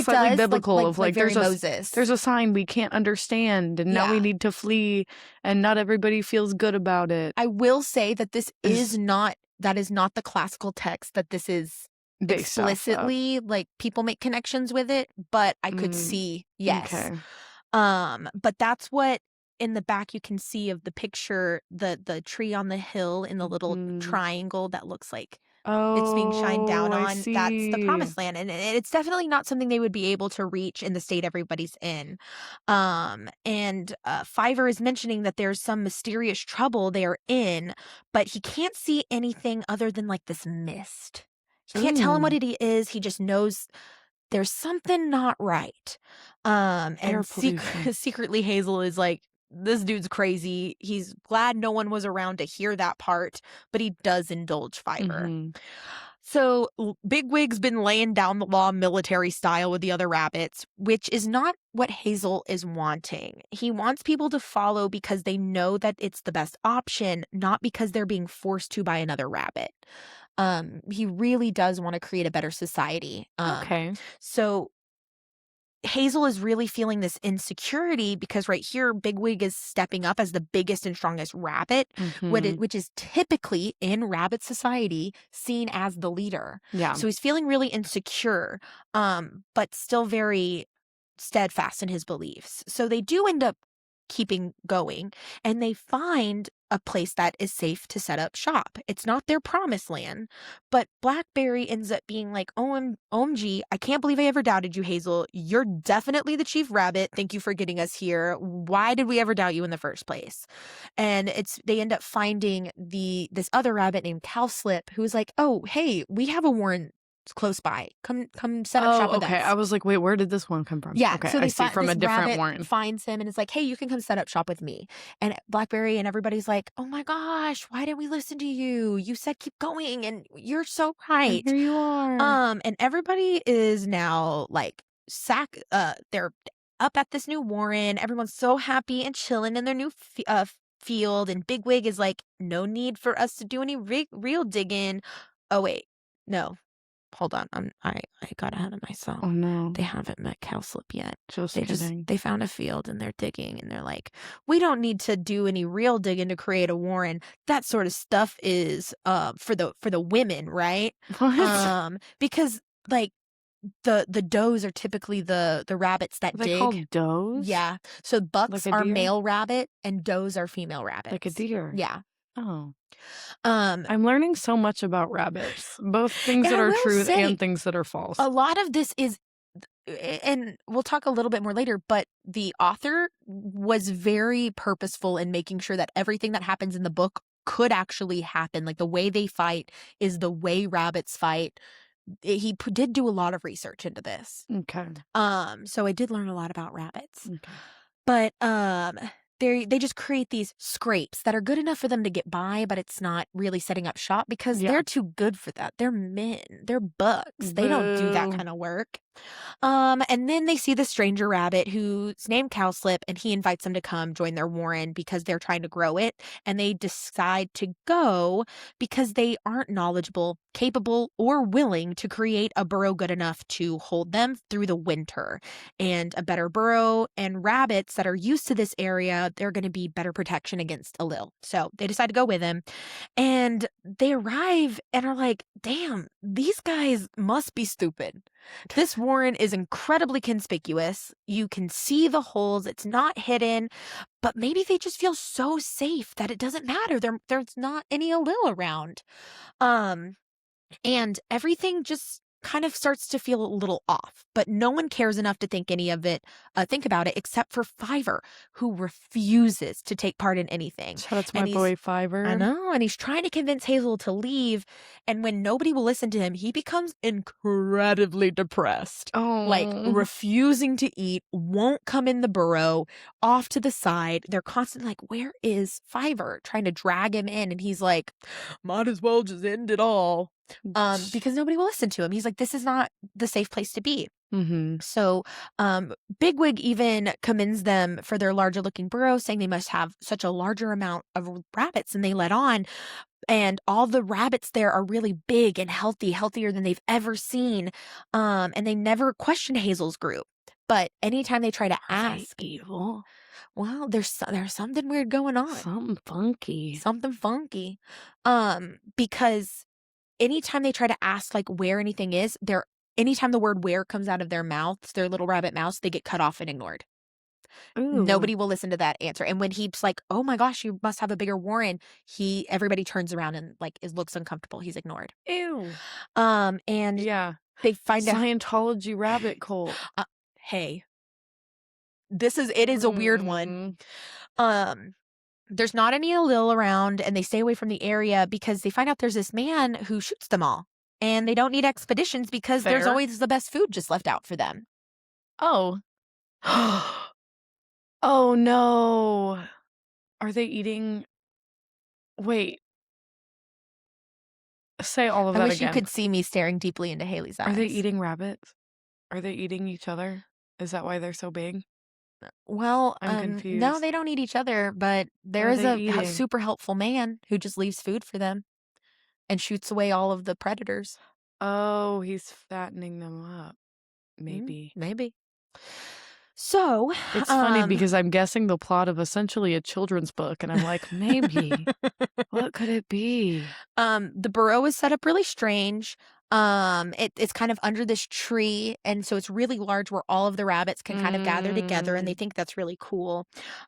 slightly biblical of like there's Moses. There's a sign we can't understand and now we need to flee and not everybody feels good about it. I will say that this is not the classical text that this is explicitly like people make connections with it, but I could see yes. Okay. But that's what in the back you can see of the picture, the tree on the hill in the little triangle that looks like it's being shined down on. That's the promised land. And it's definitely not something they would be able to reach in the state everybody's in. And Fiverr is mentioning that there's some mysterious trouble they're in, but he can't see anything other than like this mist. He can't tell him what it is. He just knows there's something not right. And secretly Hazel is like, this dude's crazy. He's glad no one was around to hear that part, but he does indulge Fiverr. So Bigwig's been laying down the law military style with the other rabbits, which is not what Hazel is wanting. He wants people to follow because they know that it's the best option, not because they're being forced to by another rabbit. He really does want to create a better society. Okay. So Hazel is really feeling this insecurity because right here, Bigwig is stepping up as the biggest and strongest rabbit, which is typically in rabbit society seen as the leader. Yeah. So he's feeling really insecure, but still very steadfast in his beliefs. So they do end up keeping going, and they find a place that is safe to set up shop. It's not their promised land, but Blackberry ends up being like, OMG, I can't believe I ever doubted you, Hazel. You're definitely the chief rabbit. Thank you for getting us here. Why did we ever doubt you in the first place? And they end up finding this other rabbit named Cowslip, who's like, oh, hey, we have a warren close by. Come set up shop with us. Okay. I was like, wait, where did this one come from? Yeah. Okay, so they I see from a different warren. Finds him and is like, hey, you can come set up shop with me. And Blackberry and everybody's like, oh my gosh, why didn't we listen to you? You said keep going and you're so right. And here you are. And everybody is now like they're up at this new warren. Everyone's so happy and chilling in their new field. And Bigwig is like, no need for us to do any real digging. Oh wait, no. hold on. I got ahead of myself. Oh no. They haven't met Cowslip yet. Just They kidding. they found a field and they're digging and they're like, we don't need to do any real digging to create a warren. That sort of stuff is for the women, right? What? Because like the does are typically the rabbits that Are they dig. called does? Yeah. So bucks Like a are deer? male rabbit and does are female rabbits. Like a deer. Yeah. Oh. Um I'm learning so much about rabbits. Both things And that I are will truth say, and things that are false. a lot of this is, and we'll talk a little bit more later, but the author was very purposeful in making sure that everything that happens in the book could actually happen. Like the way they fight is the way rabbits fight. He did do a lot of research into this. Okay. So I did learn a lot about rabbits. Okay. But they just create these scrapes that are good enough for them to get by, but it's not really setting up shop because Yeah. they're too good for that. They're men. They're bucks. They don't do that Boo. kind of work. And then they see the stranger rabbit who's named Cowslip, and he invites them to come join their warren because they're trying to grow it. And they decide to go because they aren't knowledgeable, capable, or willing to create a burrow good enough to hold them through the winter. And a better burrow and rabbits that are used to this area, they're going to be better protection against Alil. So they decide to go with him. And they arrive and are like, damn, these guys must be stupid. This warren is incredibly conspicuous. You can see the holes. It's not hidden. But maybe they just feel so safe that it doesn't matter. There's not any Alil around. And everything just kind of starts to feel a little off, but no one cares enough to think about it except for Fiverr, who refuses to take part in anything. Shout out to my boy Fiverr. I know, and he's trying to convince Hazel to leave, and when nobody will listen to him, he becomes incredibly depressed. Oh. Like refusing to eat, won't come in the burrow, off to the side. They're constantly like, where is Fiverr? Trying to drag him in, and he's like, might as well just end it all. Because nobody will listen to him. He's like, this is not the safe place to be. Mm-hmm. So Bigwig even commends them for their larger looking burrow, saying they must have such a larger amount of rabbits than they let on. And all the rabbits there are really big and healthy, healthier than they've ever seen. And they never question Hazel's group. But anytime they try to ask, evil. Well, there's something weird going on. Something funky. Something funky. Because anytime they try to ask like where anything is, anytime the word where comes out of their mouths, their little rabbit mouths, they get cut off and ignored. Ooh. Nobody will listen to that answer. And when he's like, oh my gosh, you must have a bigger warren, everybody turns around and like looks uncomfortable. He's ignored. Ew. And yeah, they find out Scientology rabbit cult. Hey, it is a weird one. There's not any Alil around, and they stay away from the area because they find out there's this man who shoots them all. And they don't need expeditions because there's always the best food just left out for them. Oh. Oh, no. Are they eating... Wait. Say all of that I wish again. you could see me staring deeply into Haley's eyes. Are they eating rabbits? Are they eating each other? Is that why they're so big? Well, I'm confused. no, they don't eat each other, but there is a super helpful man who just leaves food for them and shoots away all of the predators. Oh, he's fattening them up. Maybe. Maybe. So it's funny because I'm guessing the plot of essentially a children's book, and I'm like, maybe. What could it be? The burrow is set up really strange. It's kind of under this tree, and so it's really large where all of the rabbits can kind of gather together, and they think that's really cool.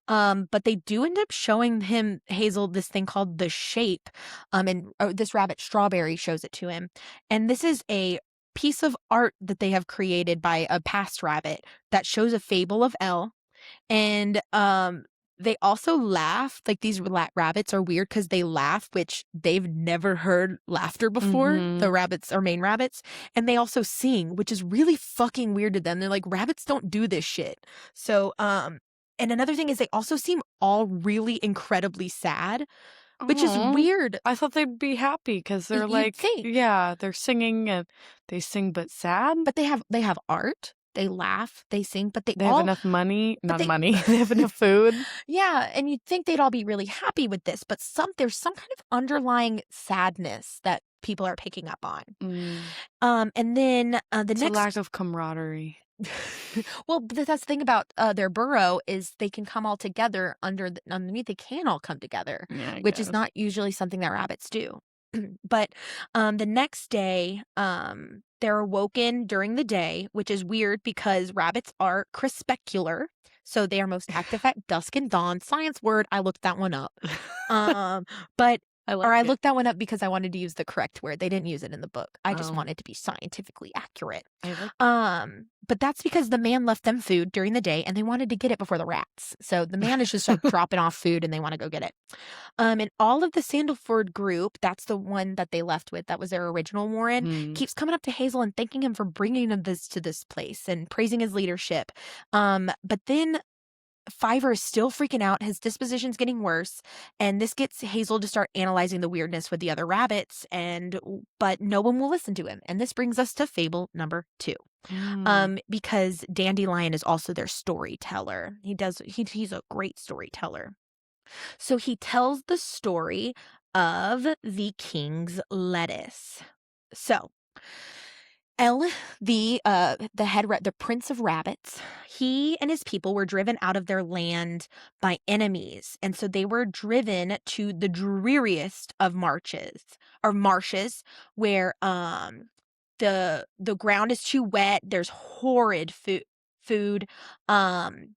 But they do end up showing Hazel this thing called the shape. And this rabbit Strawberry shows it to him. And this is a piece of art that they have created by a past rabbit that shows a fable of El. And they also laugh. Like these rabbits are weird because they laugh, which they've never heard laughter before. The rabbits are main rabbits. And they also sing, which is really fucking weird to them. They're like, rabbits don't do this shit. So, and another thing is they also seem all really incredibly sad, which is weird. I thought they'd be happy because they're yeah, they're singing and they sing but sad. But they have art. They laugh, they sing, but they have enough money. Not money. They have enough food. Yeah, and you'd think they'd all be really happy with this, but there's some kind of underlying sadness that people are picking up on. Mm. And then the It's a next lack of camaraderie. well, that's the thing about their burrow is they can come all together underneath. They can all come together, Yeah, I which is guess. not usually something that rabbits do. But the next day, they're awoken during the day, which is weird because rabbits are crepuscular. So they are most active at dusk and dawn. Science word. I looked that one up. But I looked that one up because I wanted to use the correct word. They didn't use it in the book. I just wanted to be scientifically accurate. But that's because the man left them food during the day and they wanted to get it before the rats. So the man is just like dropping off food and they want to go get it. And all of the Sandalford group, that's the one that they left with, that was their original Warren, keeps coming up to Hazel and thanking him for bringing them to this place and praising his leadership. But then Fiver is still freaking out. His disposition's getting worse. And this gets Hazel to start analyzing the weirdness with the other rabbits. But no one will listen to him. And this brings us to fable number 2. Because Dandelion is also their storyteller. He's a great storyteller. So he tells the story of the king's lettuce. So El, the prince of rabbits, he and his people were driven out of their land by enemies, and so they were driven to the dreariest of marshes, where the ground is too wet. There's horrid food, and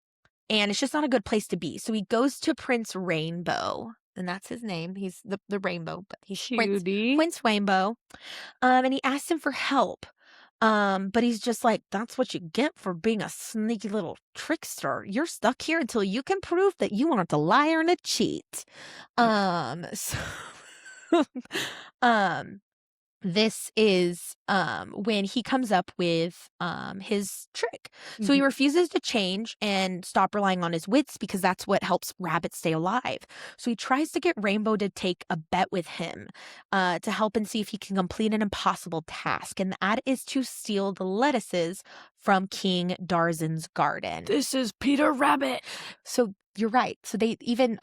it's just not a good place to be. So he goes to Prince Rainbow, and that's his name. He's the rainbow, but he's Prince Rainbow. And he asks him for help. But he's just like, that's what you get for being a sneaky little trickster. You're stuck here until you can prove that you aren't a liar and a cheat. This is when he comes up with his trick. So he refuses to change and stop relying on his wits because that's what helps rabbits stay alive. So he tries to get Rainbow to take a bet with him to help and see if he can complete an impossible task. And that is to steal the lettuces from King Darzan's garden. This is Peter Rabbit. So you're right. So they even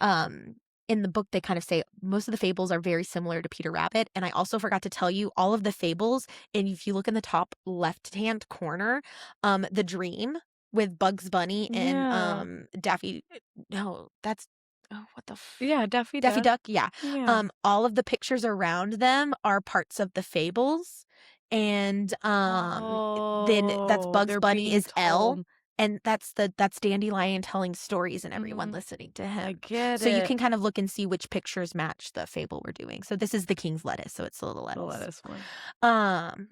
in the book, they kind of say most of the fables are very similar to Peter Rabbit. And I also forgot to tell you all of the fables. And if you look in the top left-hand corner, the dream with Bugs Bunny and Daffy. No, that's what the Daffy Duck. Yeah. All of the pictures around them are parts of the fables. And then that's Bugs Bunny is Elle. And that's Dandelion telling stories and everyone listening to him. I get it. So you can kind of look and see which pictures match the fable we're doing. So this is the king's lettuce. So it's the little lettuce. The lettuce one.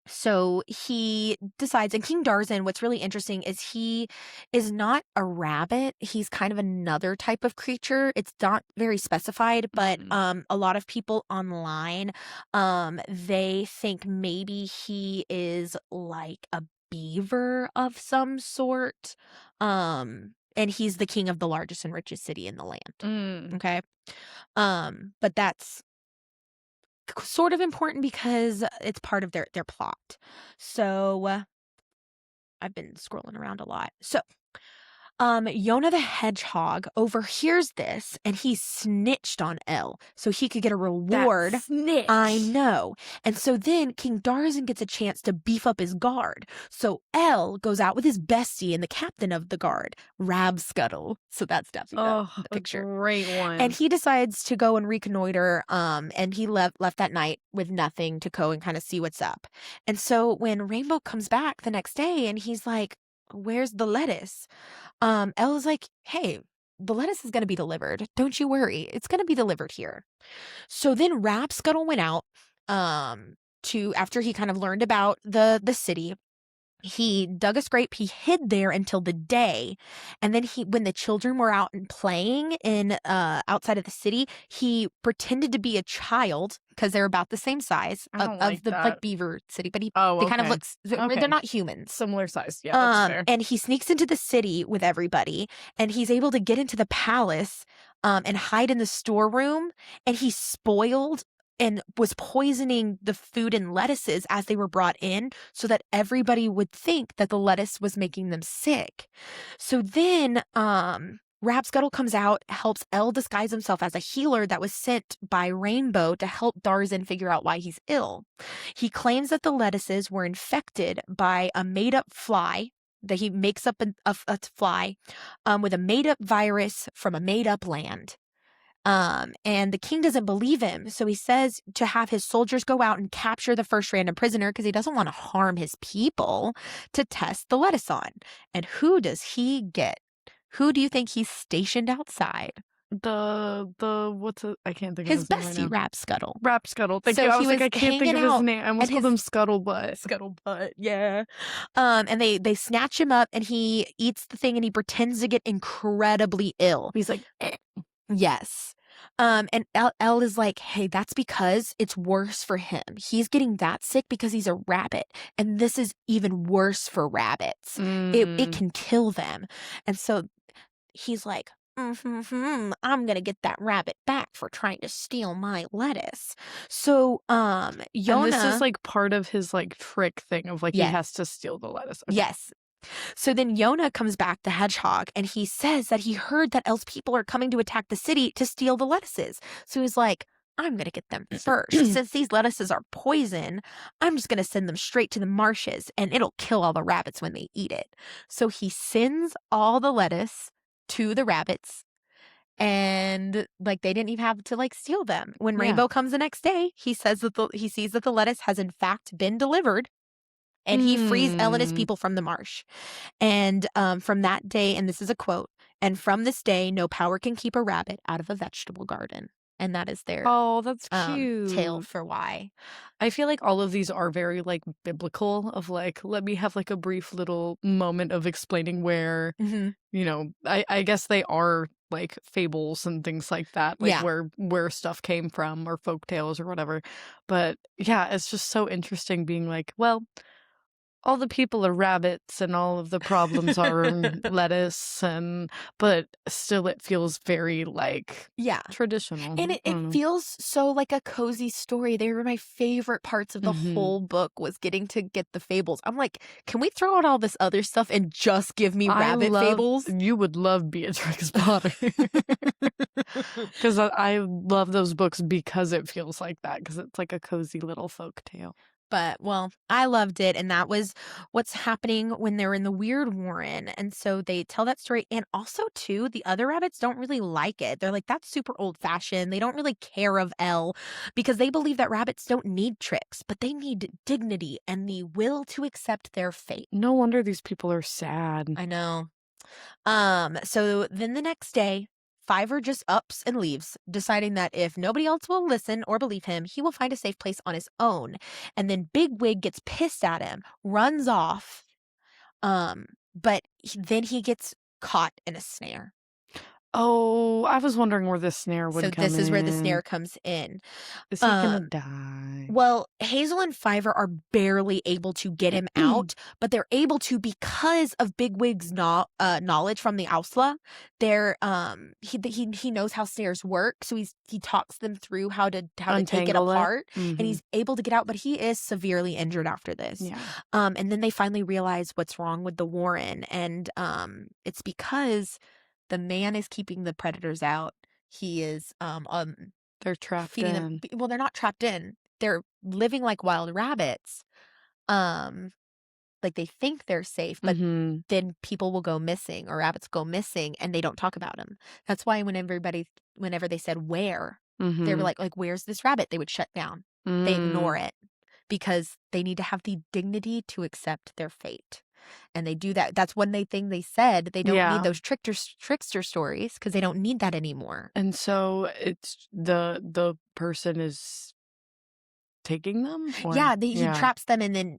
So he decides, and King Darzan, what's really interesting is he is not a rabbit. He's kind of another type of creature. It's not very specified, but a lot of people online, they think maybe he is like a beaver of some sort. And he's the king of the largest and richest city in the land. Okay. But that's sort of important because it's part of their plot. So I've been scrolling around a lot. So Yona the Hedgehog overhears this and he snitched on Elle so he could get a reward. That snitch. I know. And so then King Darzan gets a chance to beef up his guard. So Elle goes out with his bestie and the captain of the guard, Rabscuttle. So that's definitely the picture. Great one. And he decides to go and reconnoiter. And he left that night with nothing to go and kind of see what's up. And so when Rainbow comes back the next day and he's like, where's the lettuce? Elle's like, hey, the lettuce is going to be delivered. Don't you worry. It's going to be delivered here. So then Rapscuttle went out after he kind of learned about the city. He dug a scrape. He hid there until the day. And then when the children were out and playing in outside of the city, he pretended to be a child because they're about the same size of the beaver city. But they kind of look, they're not humans. Similar size. Yeah, that's fair. And he sneaks into the city with everybody and he's able to get into the palace and hide in the storeroom. And he spoiled and was poisoning the food and lettuces as they were brought in so that everybody would think that the lettuce was making them sick. So then Rapscuttle comes out, helps Elle disguise himself as a healer that was sent by Rainbow to help Darzin figure out why he's ill. He claims that the lettuces were infected by a made-up fly, that he makes up a fly with a made-up virus from a made-up land. And the king doesn't believe him, so he says to have his soldiers go out and capture the first random prisoner because he doesn't want to harm his people, to test the lettuce on. And who does he get? Who do you think he's stationed outside? I can't think of His his name right bestie, now. Rapscuttle. Rapscuttle. Thank So you. I he was like, was I can't think of hanging his out name. I almost at called him Scuttlebutt. Scuttlebutt, yeah. And they snatch him up, and he eats the thing, and he pretends to get incredibly ill. He's like, Yes. And Elle is like, hey, that's because it's worse for him. He's getting that sick because he's a rabbit. And this is even worse for rabbits. It can kill them. And so he's like, I'm going to get that rabbit back for trying to steal my lettuce. So, Yona. And this is like part of his like trick thing of like, Yes. he has to steal the lettuce. Okay. Yes. So then Yona comes back, the hedgehog, and he says that he heard that Elle's people are coming to attack the city to steal the lettuces. So he's like, I'm going to get them first. Since these lettuces are poison, I'm just going to send them straight to the marshes, and it'll kill all the rabbits when they eat it. So he sends all the lettuce to the rabbits, and like they didn't even have to like steal them. When Rainbow comes the next day, he says that he sees that the lettuce has in fact been delivered. And he frees Elle and his people from the marsh. And from that day, and this is a quote, and from this day, no power can keep a rabbit out of a vegetable garden. And that is their that's cute. tale for why. I feel like all of these are very like biblical of like, let me have like a brief little moment of explaining where, you know, I guess they are like fables and things like that, like where stuff came from or folk tales or whatever. But yeah, it's just so interesting being like, well, all the people are rabbits and all of the problems are lettuce, but still it feels very like traditional. And it feels so like a cozy story. They were my favorite parts of the whole book, was getting to get the fables. I'm like, can we throw out all this other stuff and just give me rabbit fables? You would love Beatrix Potter. Because I love those books because it feels like that, because it's like a cozy little folk tale. But, well, I loved it, and that was what's happening when they're in the Weird Warren, and so they tell that story, and also, too, the other rabbits don't really like it. They're like, that's super old-fashioned. They don't really care of Elle, because they believe that rabbits don't need tricks, but they need dignity and the will to accept their fate. No wonder these people are sad. I know. So then the next day, Fiver just ups and leaves, deciding that if nobody else will listen or believe him, he will find a safe place on his own. And then Bigwig gets pissed at him, runs off, but then he gets caught in a snare. Oh, I was wondering where the snare would come in. So this is where the snare comes in. Is he gonna die? Well, Hazel and Fiver are barely able to get him out, but they're able to because of Bigwig's knowledge from the Ausla. They're he knows how snares work, so he talks them through how to take it apart, and he's able to get out. But he is severely injured after this. Yeah. And then they finally realize what's wrong with the Warren, and it's because the man is keeping the predators out. He is they're trapped feeding in. them. Well, they're not trapped in. They're living like wild rabbits. Like they think they're safe, but then people will go missing or rabbits go missing and they don't talk about them. That's why whenever they said where, they were like, where's this rabbit? They would shut down. They ignore it because they need to have the dignity to accept their fate. And they do that. That's one thing they said. They don't need those trickster stories because they don't need that anymore. And so it's the person is taking them? Or? Yeah, he traps them and then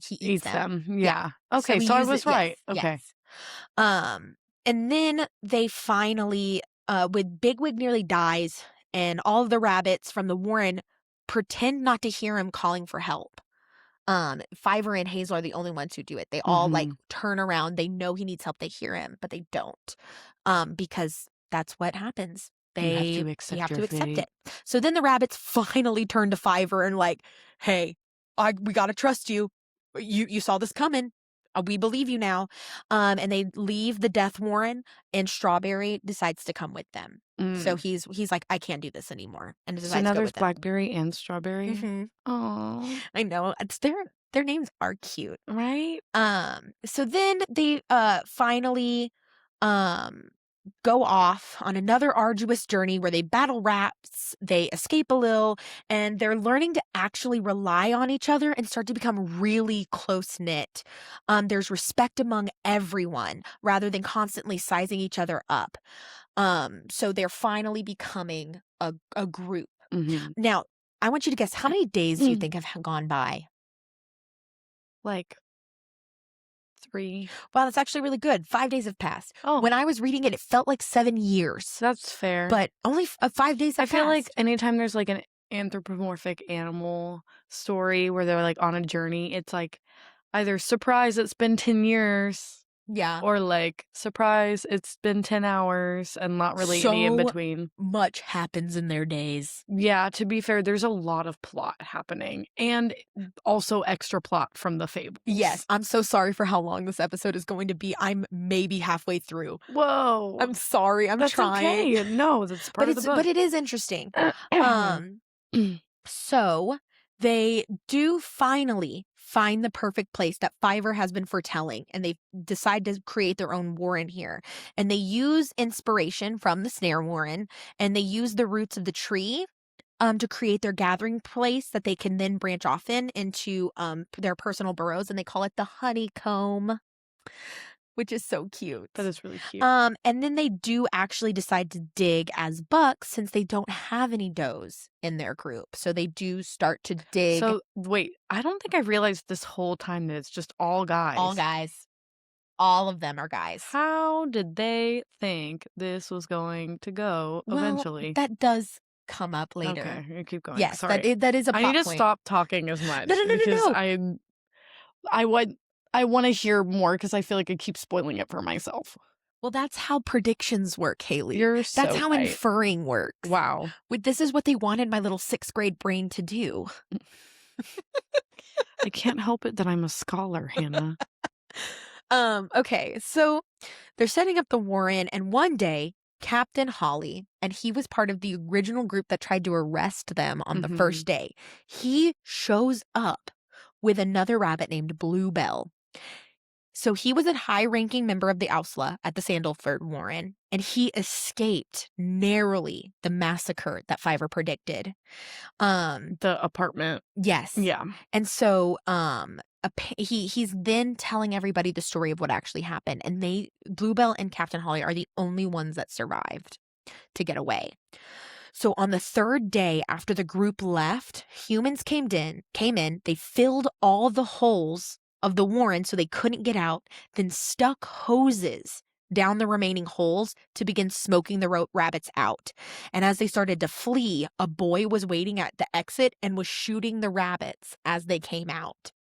he eats them. Yeah. Okay, so I was right. Yes, okay. Yes. And then they finally, when Bigwig nearly dies and all of the rabbits from the Warren pretend not to hear him calling for help. Fiver and Hazel are the only ones who do it. They all turn around. They know he needs help. They hear him, but they don't. Because that's what happens. They have to accept it. So then the rabbits finally turn to Fiver and hey, we gotta trust you. You saw this coming. we believe you now. And they leave the death warren, and Strawberry decides to come with them. So he's like, I can't do this anymore, and decides So now to go there's with them. Blackberry and Strawberry. Mhm. Oh, I know. It's their names are cute. right? So then they finally go off on another arduous journey where they battle rats, they escape a little, and they're learning to actually rely on each other and start to become really close-knit. There's respect among everyone rather than constantly sizing each other up. So they're finally becoming a group. Mm-hmm. Now, I want you to guess, how many days do you think have gone by? Like 3. Wow, that's actually really good. 5 days have passed. Oh, When I was reading it, it felt like 7 years, that's fair. but only 5 days I have feel like passed. anytime there's like an anthropomorphic animal story where they're like on a journey, it's like either surprise, it's been 10 years, Yeah. or like surprise, it's been 10 hours, and not really any in So between. much happens in their days. Yeah, to be fair, there's a lot of plot happening, and also extra plot from the fables. Yes, I'm so sorry for how long this episode is going to be. I'm maybe halfway through. Whoa. I'm sorry. I'm That's trying. okay. No, that's part of the book. But it is interesting. So they do finally find the perfect place that Fiverr has been foretelling, and they decide to create their own warren here. And they use inspiration from the snare warren, and they use the roots of the tree to create their gathering place that they can then branch off into their personal burrows, and they call it the honeycomb, which is so cute. That is really cute. And then they do actually decide to dig as bucks since they don't have any does in their group. So they do start to dig. So wait, I don't think I realized this whole time that it's just all guys. All guys. All of them are guys. How did they think this was going to go eventually? That does come up later. Okay, you keep going. Yes, sorry. that is a plot I need to point. stop talking as much. No. Because I want to hear more because I feel like I keep spoiling it for myself. Well, that's how predictions work, Haley. You're so That's how right. inferring works. Wow. This is what they wanted my little 6th grade brain to do. I can't help it that I'm a scholar, Hannah. Okay, so they're setting up the warren, and one day, Captain Holly, and he was part of the original group that tried to arrest them on the first day, he shows up with another rabbit named Bluebell. So he was a high-ranking member of the Ausla at the Sandalford Warren, and he escaped narrowly the massacre that Fiverr predicted. The apartment. Yes. Yeah. And so he's then telling everybody the story of what actually happened, and Bluebell and Captain Holly are the only ones that survived to get away. So on the 3rd day after the group left, humans came in, they filled all the holes of the warren so they couldn't get out, then stuck hoses down the remaining holes to begin smoking the rabbits out. And as they started to flee, a boy was waiting at the exit and was shooting the rabbits as they came out.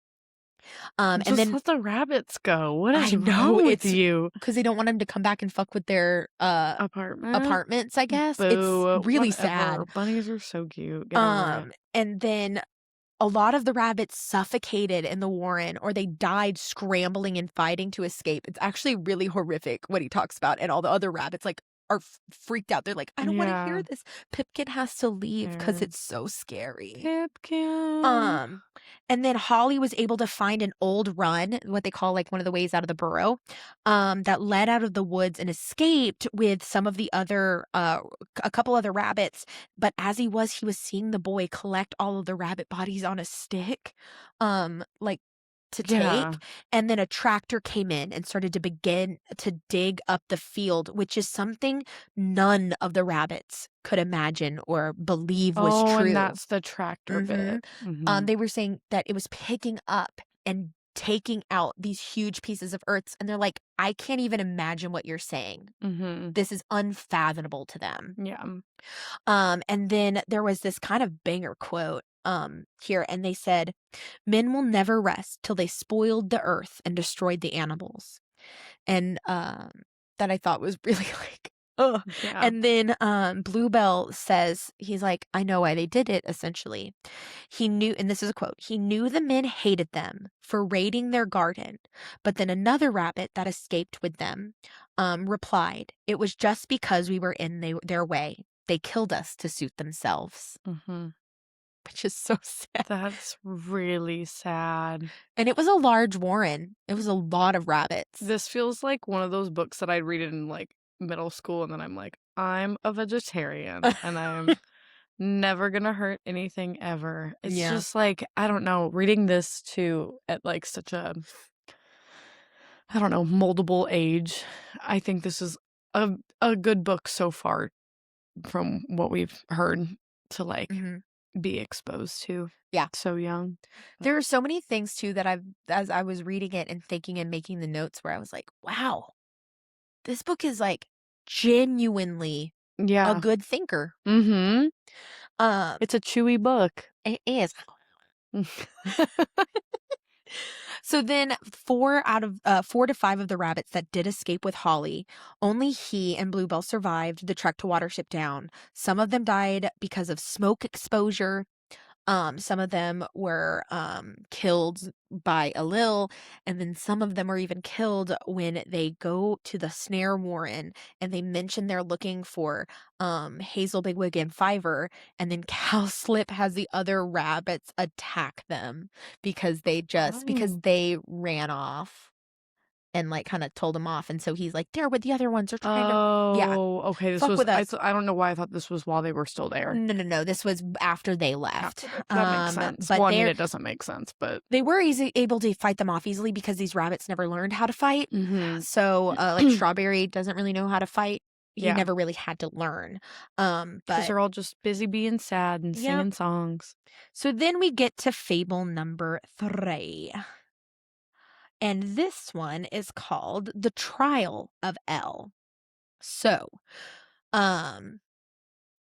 And then let the rabbits go. What is wrong with you? Because they don't want them to come back and fuck with their apartments, I guess. Boo. It's really Whatever. sad. Bunnies are so cute. Get over it. And then a lot of the rabbits suffocated in the warren, or they died scrambling and fighting to escape. It's actually really horrific what he talks about, and all the other rabbits are freaked out. They're like, I don't want to hear this. Pipkin has to leave because it's so scary. Pipkin. And then Holly was able to find an old run, what they call like one of the ways out of the burrow, that led out of the woods and escaped with some of the other, a couple other rabbits. But as he was seeing the boy collect all of the rabbit bodies on a stick, to take, and then a tractor came in and started to begin to dig up the field, which is something none of the rabbits could imagine or believe was true. And that's the tractor bit. They were saying that it was picking up and taking out these huge pieces of earth, and they're like, I can't even imagine what you're saying. This is unfathomable to them. Yeah. And then there was this kind of banger quote here, and they said, men will never rest till they spoiled the earth and destroyed the animals. And that I thought was really like Ugh. Yeah. And then Bluebell says, he's like, I know why they did it, essentially. He knew, and this is a quote, he knew the men hated them for raiding their garden. But then another rabbit that escaped with them replied, it was just because we were in their way. They killed us to suit themselves. Mm-hmm. Which is so sad. That's really sad. And it was a large warren. It was a lot of rabbits. This feels like one of those books that I'd read in like middle school, and then I'm like, I'm a vegetarian and I'm never gonna hurt anything ever. It's just like, I don't know, reading this too at like such a, I don't know, moldable age. I think this is a good book so far from what we've heard to like be exposed to. Yeah. So young. There are so many things too that as I was reading it and thinking and making the notes where I was like, wow, this book is like genuinely a good thinker. Mm-hmm. It's a chewy book. It is. So then 4 to 5 of the rabbits that did escape with Holly, only he and Bluebell survived the trek to Watership Down. Some of them died because of smoke exposure. Some of them were killed by a Lil, and then some of them were even killed when they go to the snare warren and they mention they're looking for Hazel, Bigwig, and Fiver, and then Cowslip has the other rabbits attack them because they ran off and like kind of told him off, and so he's like, they're with the other ones are trying to okay, this fuck was with us. I don't know why I thought this was while they were still there. No, this was after they left. That makes sense. But well, I mean, it doesn't make sense, but they were able to fight them off easily because these rabbits never learned how to fight. So like Strawberry doesn't really know how to fight. He never really had to learn. But they're all just busy being sad and singing songs. So then we get to fable number 3. And this one is called The Trial of Elle. So,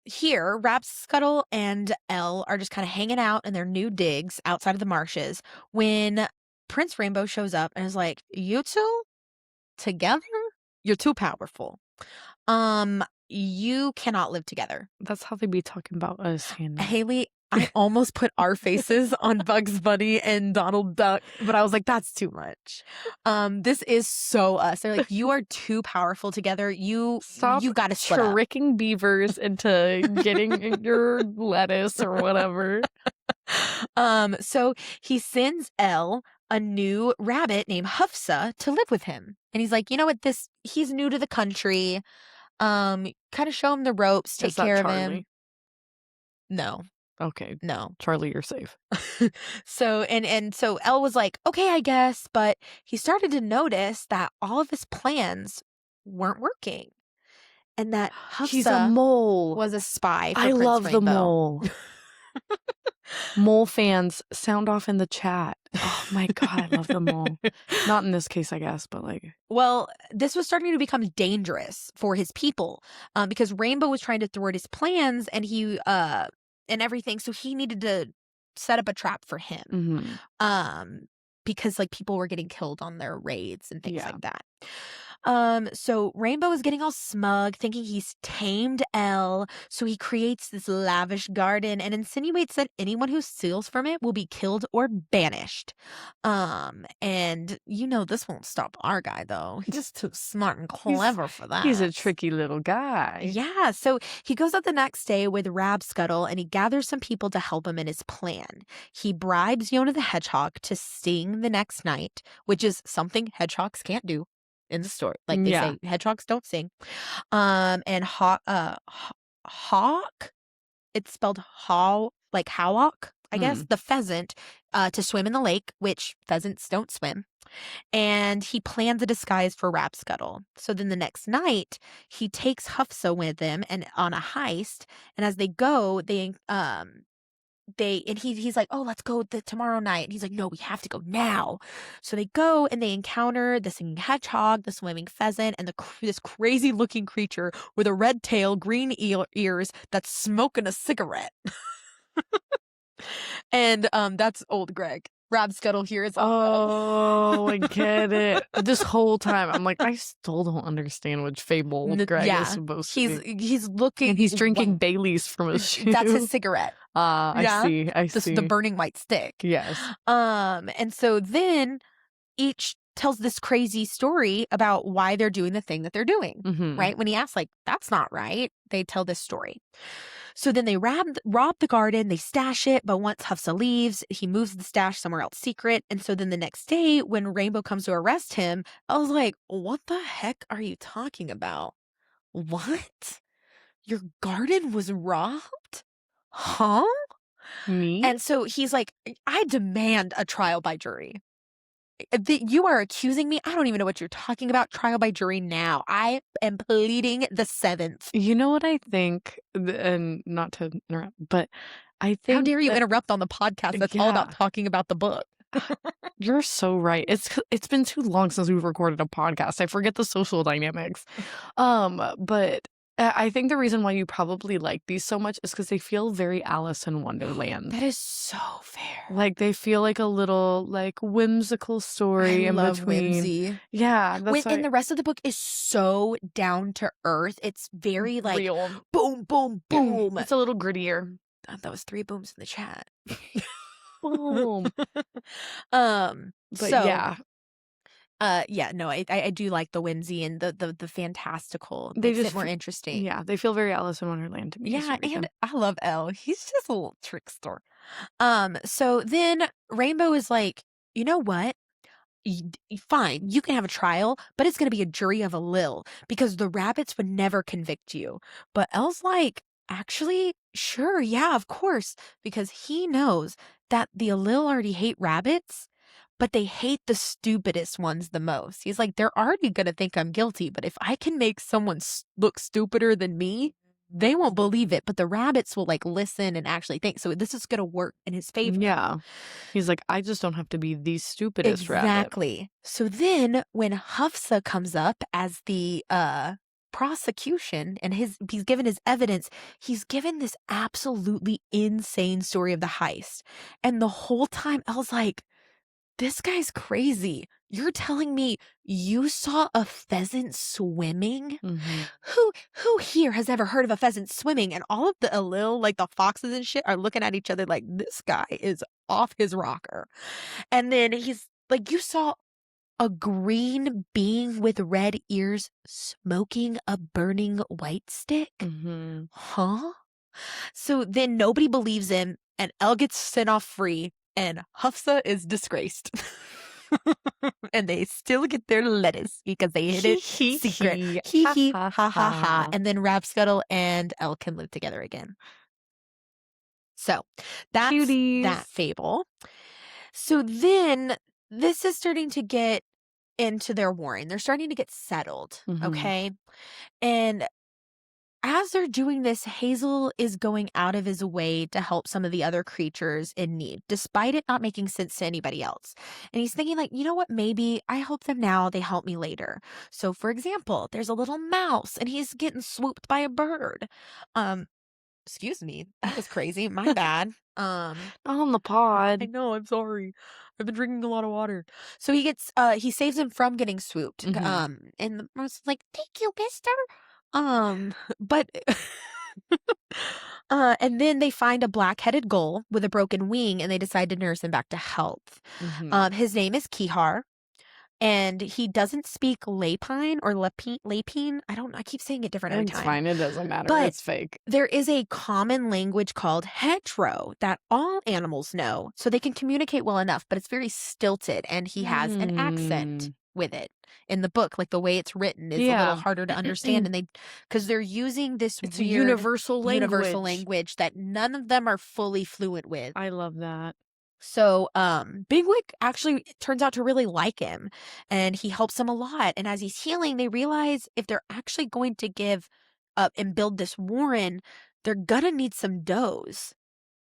here, Rapscuttle and Elle are just kind of hanging out in their new digs outside of the marshes when Prince Rainbow shows up and is like, you two together? You're too powerful. You cannot live together. That's how they be talking about us. Haley, I almost put our faces on Bugs Bunny and Donald Duck, but I was like, that's too much. This is so us. They're like, you are too powerful together. You got to split up. Tricking beavers into getting your lettuce or whatever. So he sends Elle a new rabbit named Hufsa to live with him. And he's like, you know what? He's new to the country. Kind of show him the ropes, take care of him. No. Okay. No. Charlie, you're safe. So so Elle was like, okay, I guess, but he started to notice that all of his plans weren't working. And that he's a mole. Was a spy for I Prince love Rainbow. the mole. Mole fans, sound off in the chat. Oh my god, I love the mole. Not in this case, I guess, but like. Well, this was starting to become dangerous for his people, because Rainbow was trying to thwart his plans, and and everything. So he needed to set up a trap for him, because like people were getting killed on their raids and things like that. So Rainbow is getting all smug, thinking he's tamed Elle. So he creates this lavish garden and insinuates that anyone who steals from it will be killed or banished. And you know this won't stop our guy though. He's just too smart and clever for that. He's a tricky little guy. Yeah. So he goes out the next day with Rabscuttle and he gathers some people to help him in his plan. He bribes Yona the Hedgehog to sting the next night, which is something hedgehogs can't do. In the story, like they say, hedgehogs don't sing. And Hawk, it's spelled like Hawk, I guess, the pheasant, to swim in the lake, which pheasants don't swim. And he plans a disguise for Rapscuttle. So then the next night, he takes Hufsa with him and on a heist. And as they go, he's like, oh, let's go tomorrow night. And he's like, no, we have to go now. So they go and they encounter the singing hedgehog, the swimming pheasant, and this crazy looking creature with a red tail, green ears that's smoking a cigarette. And that's old Greg. Rabscuttle here is Oh, I get it. This whole time, I'm like, I still don't understand which fable Greg is supposed to be. He's looking, And he's drinking Baileys from a shoe. That's his cigarette. I see. I see. The burning white stick. Yes. And so then each tells this crazy story about why they're doing the thing that they're doing, right? When he asks, like, that's not right, they tell this story. So then they rob the garden, they stash it, but once Hufsa leaves, he moves the stash somewhere else secret. And so then the next day, when Rainbow comes to arrest him, I was like, what the heck are you talking about? What? Your garden was robbed? Huh? Me? And so he's like, I demand a trial by jury. You are accusing me. I don't even know what you're talking about. Trial by jury now. I am pleading the 7th. You know what I think, and not to interrupt, but I think how dare you interrupt on the podcast that's all about talking about the book. You're so right. It's been too long since we've recorded a podcast. I forget the social dynamics. But I think the reason why you probably like these so much is because they feel very Alice in Wonderland. That is so fair. Like they feel like a little like whimsical story in between. Whimsy. Yeah, that's and the rest of the book is so down to earth. It's very like real. Boom, boom, boom. It's a little grittier. That was 3 booms in the chat. Boom. But so, yeah. I do like the whimsy and the fantastical. They makes just it more interesting. Yeah, they feel very Alice in Wonderland to me. Yeah, and I love Elle. He's just a little trickster. So then Rainbow is like, you know what? Fine, you can have a trial, but it's going to be a jury of a Lil because the rabbits would never convict you. But Elle's like, actually, sure, yeah, of course, because he knows that the Alil already hate rabbits, but they hate the stupidest ones the most. He's like, they're already going to think I'm guilty, but if I can make someone look stupider than me, they won't believe it, but the rabbits will like listen and actually think. So this is going to work in his favor. Yeah. He's like, I just don't have to be the stupidest rabbit. Exactly. So then when Hufsa comes up as the prosecution and he's given his evidence, he's given this absolutely insane story of the heist. And the whole time I was like, this guy's crazy. You're telling me you saw a pheasant swimming? Who here has ever heard of a pheasant swimming? And all of the Alil, like the foxes and shit, are looking at each other like, this guy is off his rocker. And then he's like, you saw a green being with red ears smoking a burning white stick? Huh? So then nobody believes him, and Elle gets sent off free, and Hufsa is disgraced. And they still get their lettuce because they hid it secret. Hee ha ha ha. And then Rabscuttle and Elle can live together again. So that's that fable. So then this is starting to get into their warring. They're starting to get settled. Okay. And as they're doing this, Hazel is going out of his way to help some of the other creatures in need, despite it not making sense to anybody else. And he's thinking like, you know what, maybe I help them now, they help me later. So for example, there's a little mouse and he's getting swooped by a bird. Excuse me, that was crazy. My bad. On the pod. I know, I'm sorry. I've been drinking a lot of water. So he saves him from getting swooped. And the mouse is like, thank you, mister. But and then they find a black-headed gull with a broken wing and they decide to nurse him back to health. His name is Kihar, and he doesn't speak Lapine or Lapine. I keep saying it different every time. It's fine, it doesn't matter. But it's fake. There is a common language called hetero that all animals know, so they can communicate well enough, but it's very stilted and he has an accent with it. In the book, like the way it's written is a little harder to understand, and because they're using this it's weird a universal language that none of them are fully fluent with. I love that. So Bigwig actually turns out to really like him, and he helps them a lot. And as he's healing, they realize if they're actually going to give up and build this warren, they're gonna need some doughs.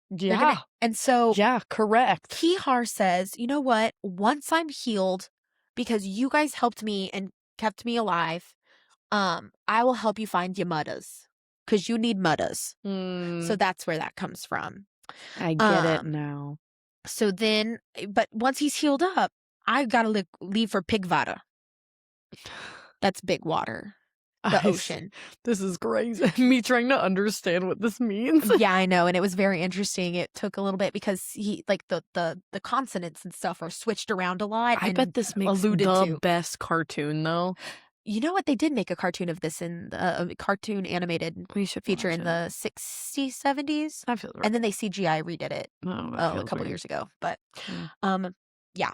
Yeah. And so correct. Kihar says, you know what? Once I'm healed, because you guys helped me and kept me alive, I will help you find your mudders, because you need mudders. So that's where that comes from. I get it now. So then, but once he's healed up, I gotta leave for pig water. That's big water. The ocean. This is crazy. Me trying to understand what this means. Yeah, I know. And it was very interesting. It took a little bit because he like the consonants and stuff are switched around a lot. I bet this makes the best cartoon though. You know what? They did make a cartoon of this in the cartoon animated feature in the 60s, 70s. I feel right. And then they CGI redid it a couple years ago. But yeah.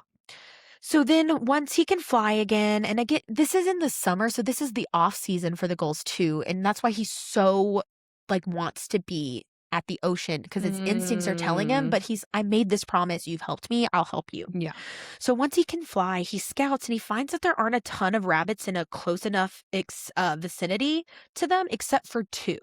So then once he can fly again, and again, this is in the summer, so this is the off season for the gulls too. And that's why he's so like wants to be at the ocean, because his instincts are telling him, but I made this promise, you've helped me, I'll help you. Yeah. So once he can fly, he scouts and he finds that there aren't a ton of rabbits in a close enough vicinity to them, except for 2.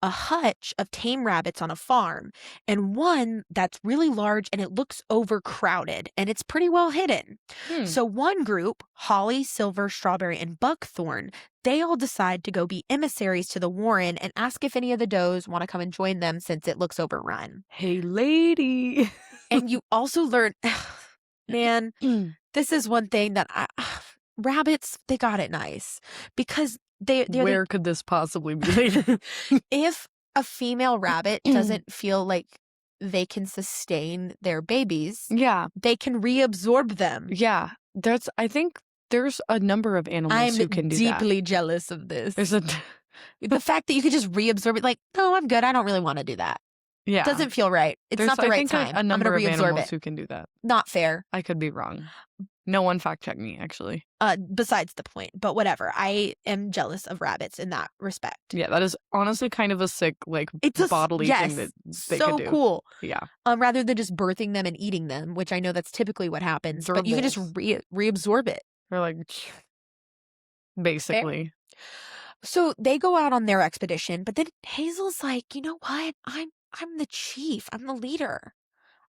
A hutch of tame rabbits on a farm, and one that's really large and it looks overcrowded and it's pretty well hidden. So one group, Holly, Silver, Strawberry, and Buckthorn, they all decide to go be emissaries to the warren and ask if any of the does want to come and join them since it looks overrun. Hey, lady. And you also learn, man, this is one thing that rabbits, they got it nice because where could this possibly be? If a female rabbit doesn't feel like they can sustain their babies, they can reabsorb them. Yeah, I think there's a number of animals who can do that. I'm deeply jealous of this. The fact that you could just reabsorb it, like, no, I'm good. I don't really want to do that. Yeah, it doesn't feel right. It's not the right time. A number I'm gonna of reabsorb animals it. Who can do that. Not fair. I could be wrong. No one fact checked me, actually. Besides the point, but whatever. I am jealous of rabbits in that respect. Yeah, that is honestly kind of a sick, like, bodily thing that they could do. So cool. Yeah. Rather than just birthing them and eating them, which I know that's typically what happens, but you can just reabsorb it. They're like, basically. Fair. So they go out on their expedition, but then Hazel's like, you know what? I'm the chief. I'm the leader.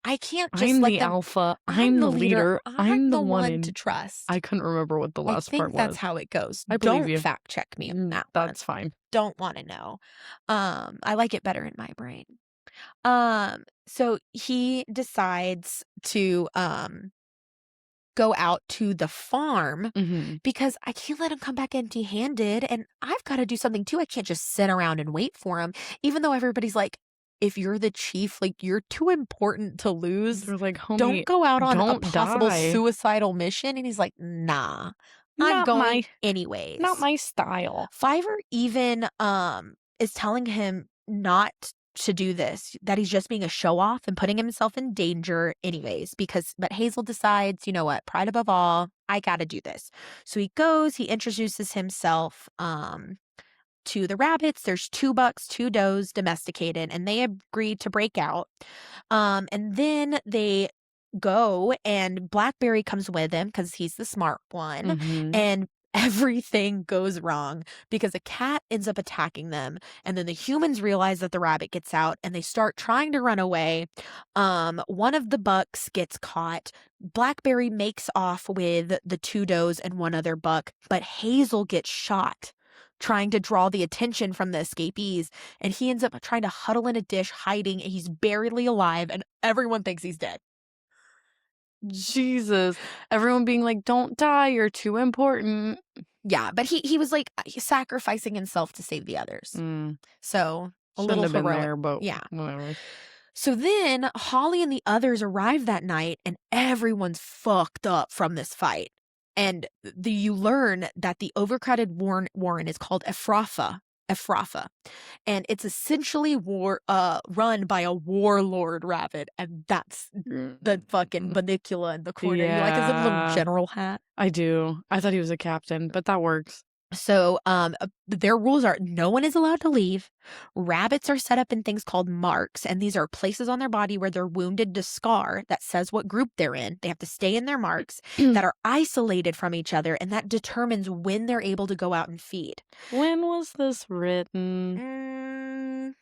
I can't just I'm let the them, alpha. I'm the leader. I'm the one to trust. I couldn't remember what the last part was. That's how it goes. I believe Don't you. fact check me on that. That's fine. Don't want to know. I like it better in my brain. So he decides to go out to the farm because I can't let him come back empty-handed, and I've got to do something too. I can't just sit around and wait for him, even though everybody's like, if you're the chief, like, you're too important to lose. They're like, homie, don't go out on a possible die. suicidal mission. And he's like, nah, I'm going anyways. Not my style. Fiverr even is telling him not to do this, that he's just being a show off and putting himself in danger anyways, but Hazel decides, you know what, pride above all, I gotta do this. So he goes, he introduces himself to the rabbits. There's 2 bucks, 2 does domesticated, and they agreed to break out. And then they go, and Blackberry comes with him because he's the smart one. And everything goes wrong because a cat ends up attacking them, and then the humans realize that the rabbit gets out and they start trying to run away. One of the bucks gets caught. Blackberry makes off with the 2 does and 1 other buck, but Hazel gets shot trying to draw the attention from the escapees, and he ends up trying to huddle in a dish, hiding, and he's barely alive, and everyone thinks he's dead. Jesus. Everyone being like, don't die, you're too important. Yeah, but he was like sacrificing himself to save the others. So a little have been heroic. there, but yeah. Whatever. So then Holly and the others arrive that night, and everyone's fucked up from this fight. And you learn that the overcrowded warren is called Ephrafa. And it's essentially run by a warlord rabbit, and that's the fucking Banicula in the corner. Yeah. You like his little general hat? I do. I thought he was a captain, but that works. So their rules are no one is allowed to leave. Rabbits are set up in things called marks, and these are places on their body where they're wounded to scar that says what group they're in. They have to stay in their marks that are isolated from each other, and that determines when they're able to go out and feed. When was this written?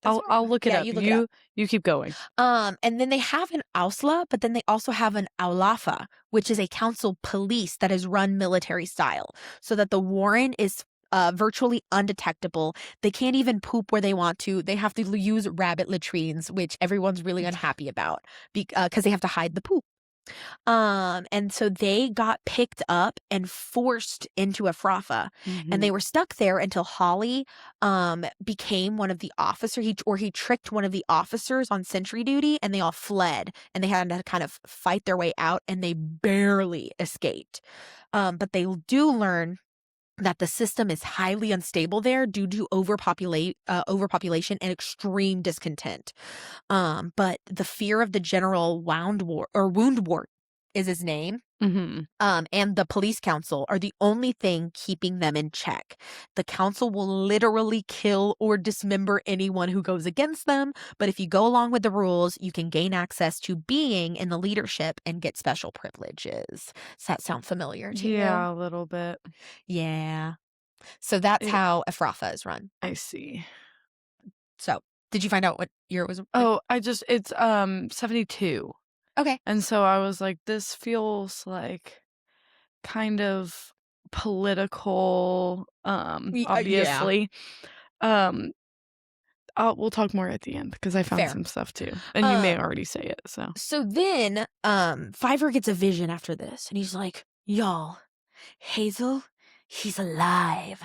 I'll look it up. You keep going. And then they have an ausla, but then they also have an aulafa, which is a council police that is run military style, so that the warren is virtually undetectable. They can't even poop where they want to. They have to use rabbit latrines, which everyone's really unhappy about because they have to hide the poop. And so they got picked up and forced into Afrafa, and they were stuck there until Holly became one of the officers. He tricked one of the officers on sentry duty, and they all fled, and they had to kind of fight their way out, and they barely escaped. But they do learn that the system is highly unstable there due to overpopulation and extreme discontent. But the fear of the General Woundwort is his name. And the police council are the only thing keeping them in check. The council will literally kill or dismember anyone who goes against them, but if you go along with the rules, you can gain access to being in the leadership and get special privileges. Does that sound familiar to you? Yeah, a little bit. Yeah. So that's how Afrafa is run. I see. So, did you find out what year it was? Oh, it's 72. Okay. And so I was like, this feels like kind of political, obviously. We'll talk more at the end because I found some stuff too. And you may already say it, so. So then, Fiverr gets a vision after this, and he's like, y'all, Hazel, he's alive.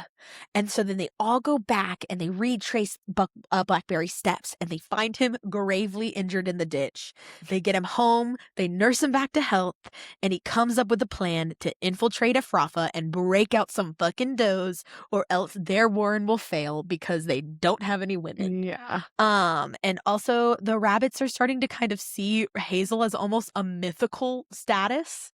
And so then they all go back and they retrace Blackberry's steps, and they find him gravely injured in the ditch. They get him home, they nurse him back to health, and he comes up with a plan to infiltrate Afrafa and break out some fucking does, or else their warren will fail because they don't have any women. Yeah. And also the rabbits are starting to kind of see Hazel as almost a mythical status.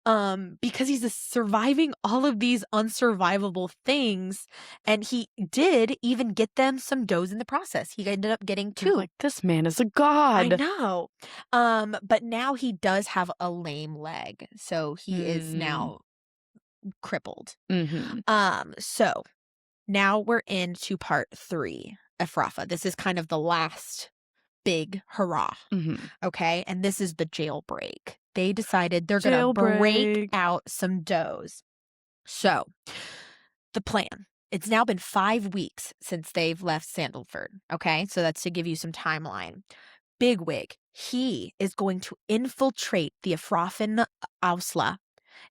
Because he's surviving all of these unsurvivable things, and he did even get them some does in the process. He ended up getting 2. Like, this man is a god. I know. But now he does have a lame leg, so he is now crippled. So now we're into part 3, Afrafa. This is kind of the last big hurrah. Okay, and this is the jailbreak. They decided they're going to break out some does. So, the plan. It's now been 5 weeks since they've left Sandalford. Okay, so that's to give you some timeline. Bigwig, he is going to infiltrate the Afrafan Ausla,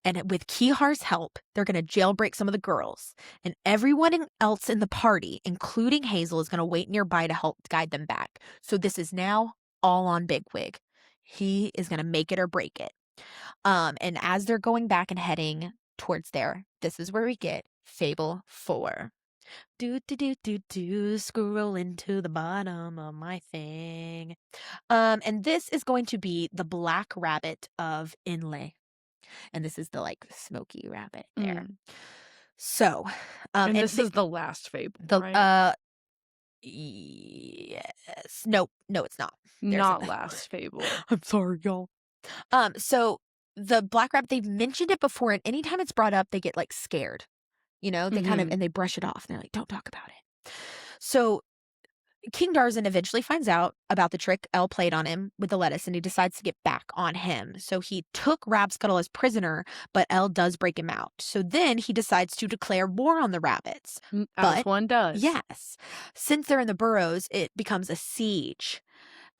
and with Kihar's help, they're going to jailbreak some of the girls. And everyone else in the party, including Hazel, is going to wait nearby to help guide them back. So this is now all on Bigwig. He is going to make it or break it. And as they're going back and heading towards there, this is where we get Fable 4. Scrolling to the bottom of my thing. And this is going to be the Black Rabbit of Inlay. And this is the like smoky rabbit there. So, and this is the last fable, right? Yes. No, it's not. Not last fable. I'm sorry, y'all. So the Black Rabbit, they've mentioned it before, and anytime it's brought up, they get like scared. You know, they kind of, and they brush it off. And they're like, don't talk about it. So King Darzan eventually finds out about the trick Elle played on him with the lettuce, and he decides to get back on him. So he took Rabscuttle as prisoner, but Elle does break him out. So then he decides to declare war on the rabbits. As one does. Yes. Since they're in the burrows, it becomes a siege.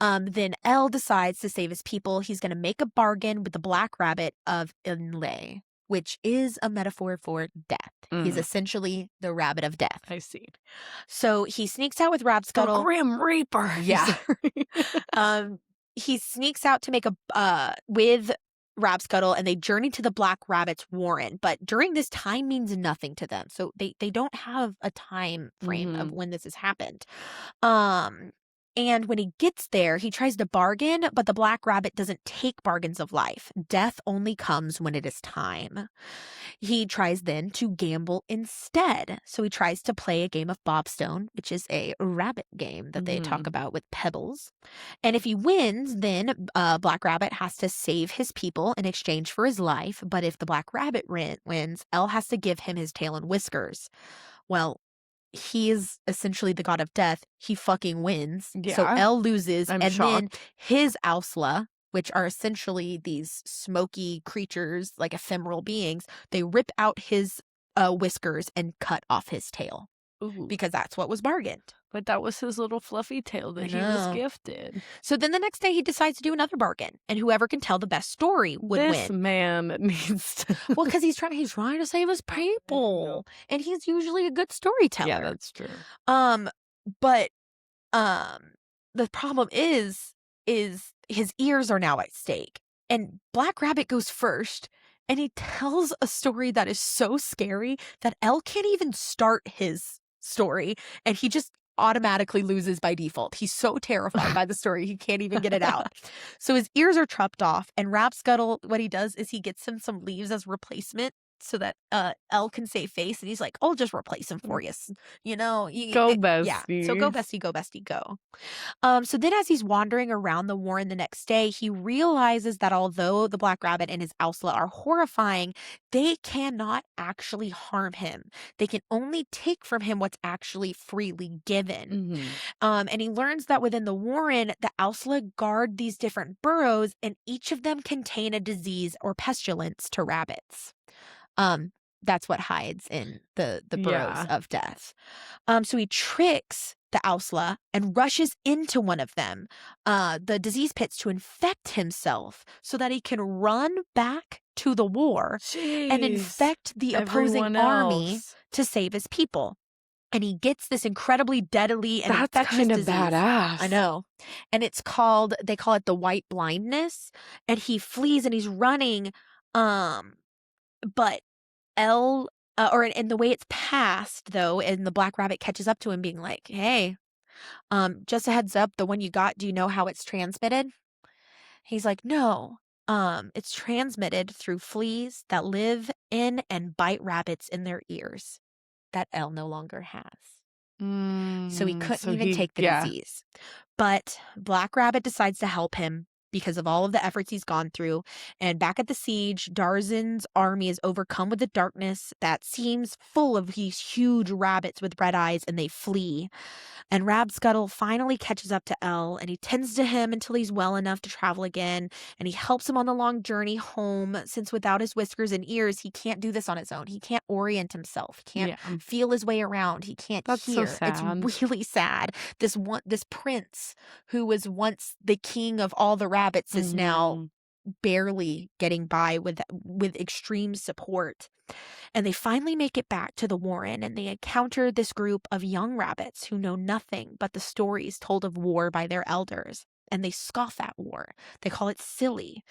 Then Elle decides to save his people. He's going to make a bargain with the Black Rabbit of Inlay, which is a metaphor for death. He's essentially the rabbit of death. I see. So he sneaks out with Rabscuttle. The Grim Reaper. Yeah. He sneaks out to make with Rabscuttle, and they journey to the Black Rabbit's warren. But during this, time means nothing to them. So they don't have a time frame of when this has happened. And when he gets there, he tries to bargain, but the Black Rabbit doesn't take bargains of life. Death only comes when it is time. He tries then to gamble instead. So he tries to play a game of Bobstone, which is a rabbit game that they talk about with pebbles. And if he wins, then Black Rabbit has to save his people in exchange for his life. But if the Black Rabbit wins, Elle has to give him his tail and whiskers. Well, he is essentially the god of death. He fucking wins. Yeah. So Elle loses. I'm and shocked. Then his Ausla, which are essentially these smoky creatures, like ephemeral beings, they rip out his whiskers and cut off his tail. Ooh. Because that's what was bargained. But that was his little fluffy tail that he was gifted. So then the next day he decides to do another bargain, and whoever can tell the best story would win. This man needs to. Well, because he's trying to save his people, and he's usually a good storyteller. Yeah, that's true. But the problem is his ears are now at stake, and Black Rabbit goes first. And he tells a story that is so scary that Elle can't even start his story. And he just automatically loses by default. He's so terrified by the story, he can't even get it out. So his ears are chopped off. And Rapscuttle, what he does is he gets him some leaves as replacement so that Elle can save face. And he's like, I'll just replace him for you. You know, go bestie. Yeah. So go bestie, go. So then as he's wandering around the warren the next day, he realizes that although the Black Rabbit and his Ousla are horrifying, they cannot actually harm him. They can only take from him what's actually freely given. And he learns that within the warren, the Ousla guard these different burrows, and each of them contain a disease or pestilence to rabbits. That's what hides in the burrows of death. So he tricks the Ousla and rushes into one of them, the disease pits, to infect himself so that he can run back to the war and infect the opposing army to save his people. And he gets this incredibly deadly and infectious kind of disease. badass. I know. And they call it the white blindness. And he flees and he's running. But Elle, and the way it's passed, though, and the Black Rabbit catches up to him being like, hey, just a heads up, the one you got, do you know how it's transmitted? He's like, no, it's transmitted through fleas that live in and bite rabbits in their ears that Elle no longer has. So he couldn't even take the disease. But Black Rabbit decides to help him because of all of the efforts he's gone through. And back at the siege, Darzan's army is overcome with the darkness that seems full of these huge rabbits with red eyes, and they flee. And Rapscuttle finally catches up to Elle, and he tends to him until he's well enough to travel again. And he helps him on the long journey home, since without his whiskers and ears, he can't do this on his own. He can't orient himself. He can't feel his way around. He can't hear. So sad. It's really sad. This prince who was once the king of all the rabbits is now barely getting by with extreme support. And they finally make it back to the warren, and they encounter this group of young rabbits who know nothing but the stories told of war by their elders. And they scoff at war. They call it silly.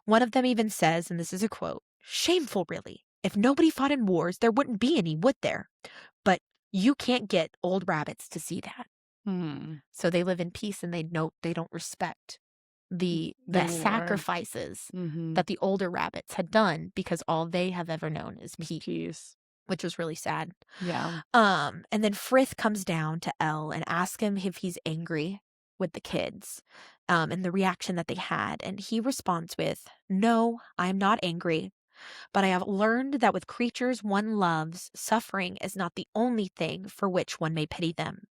One of them even says, and this is a quote, "Shameful, really. If nobody fought in wars, there wouldn't be any, would there? But you can't get old rabbits to see that." So they live in peace, and they don't respect the sacrifices that the older rabbits had done, because all they have ever known is peace, which was really sad. And then Frith comes down to Elle and asks him if he's angry with the kids, and the reaction that they had. And he responds with, "No, I am not angry. But I have learned that with creatures one loves, suffering is not the only thing for which one may pity them.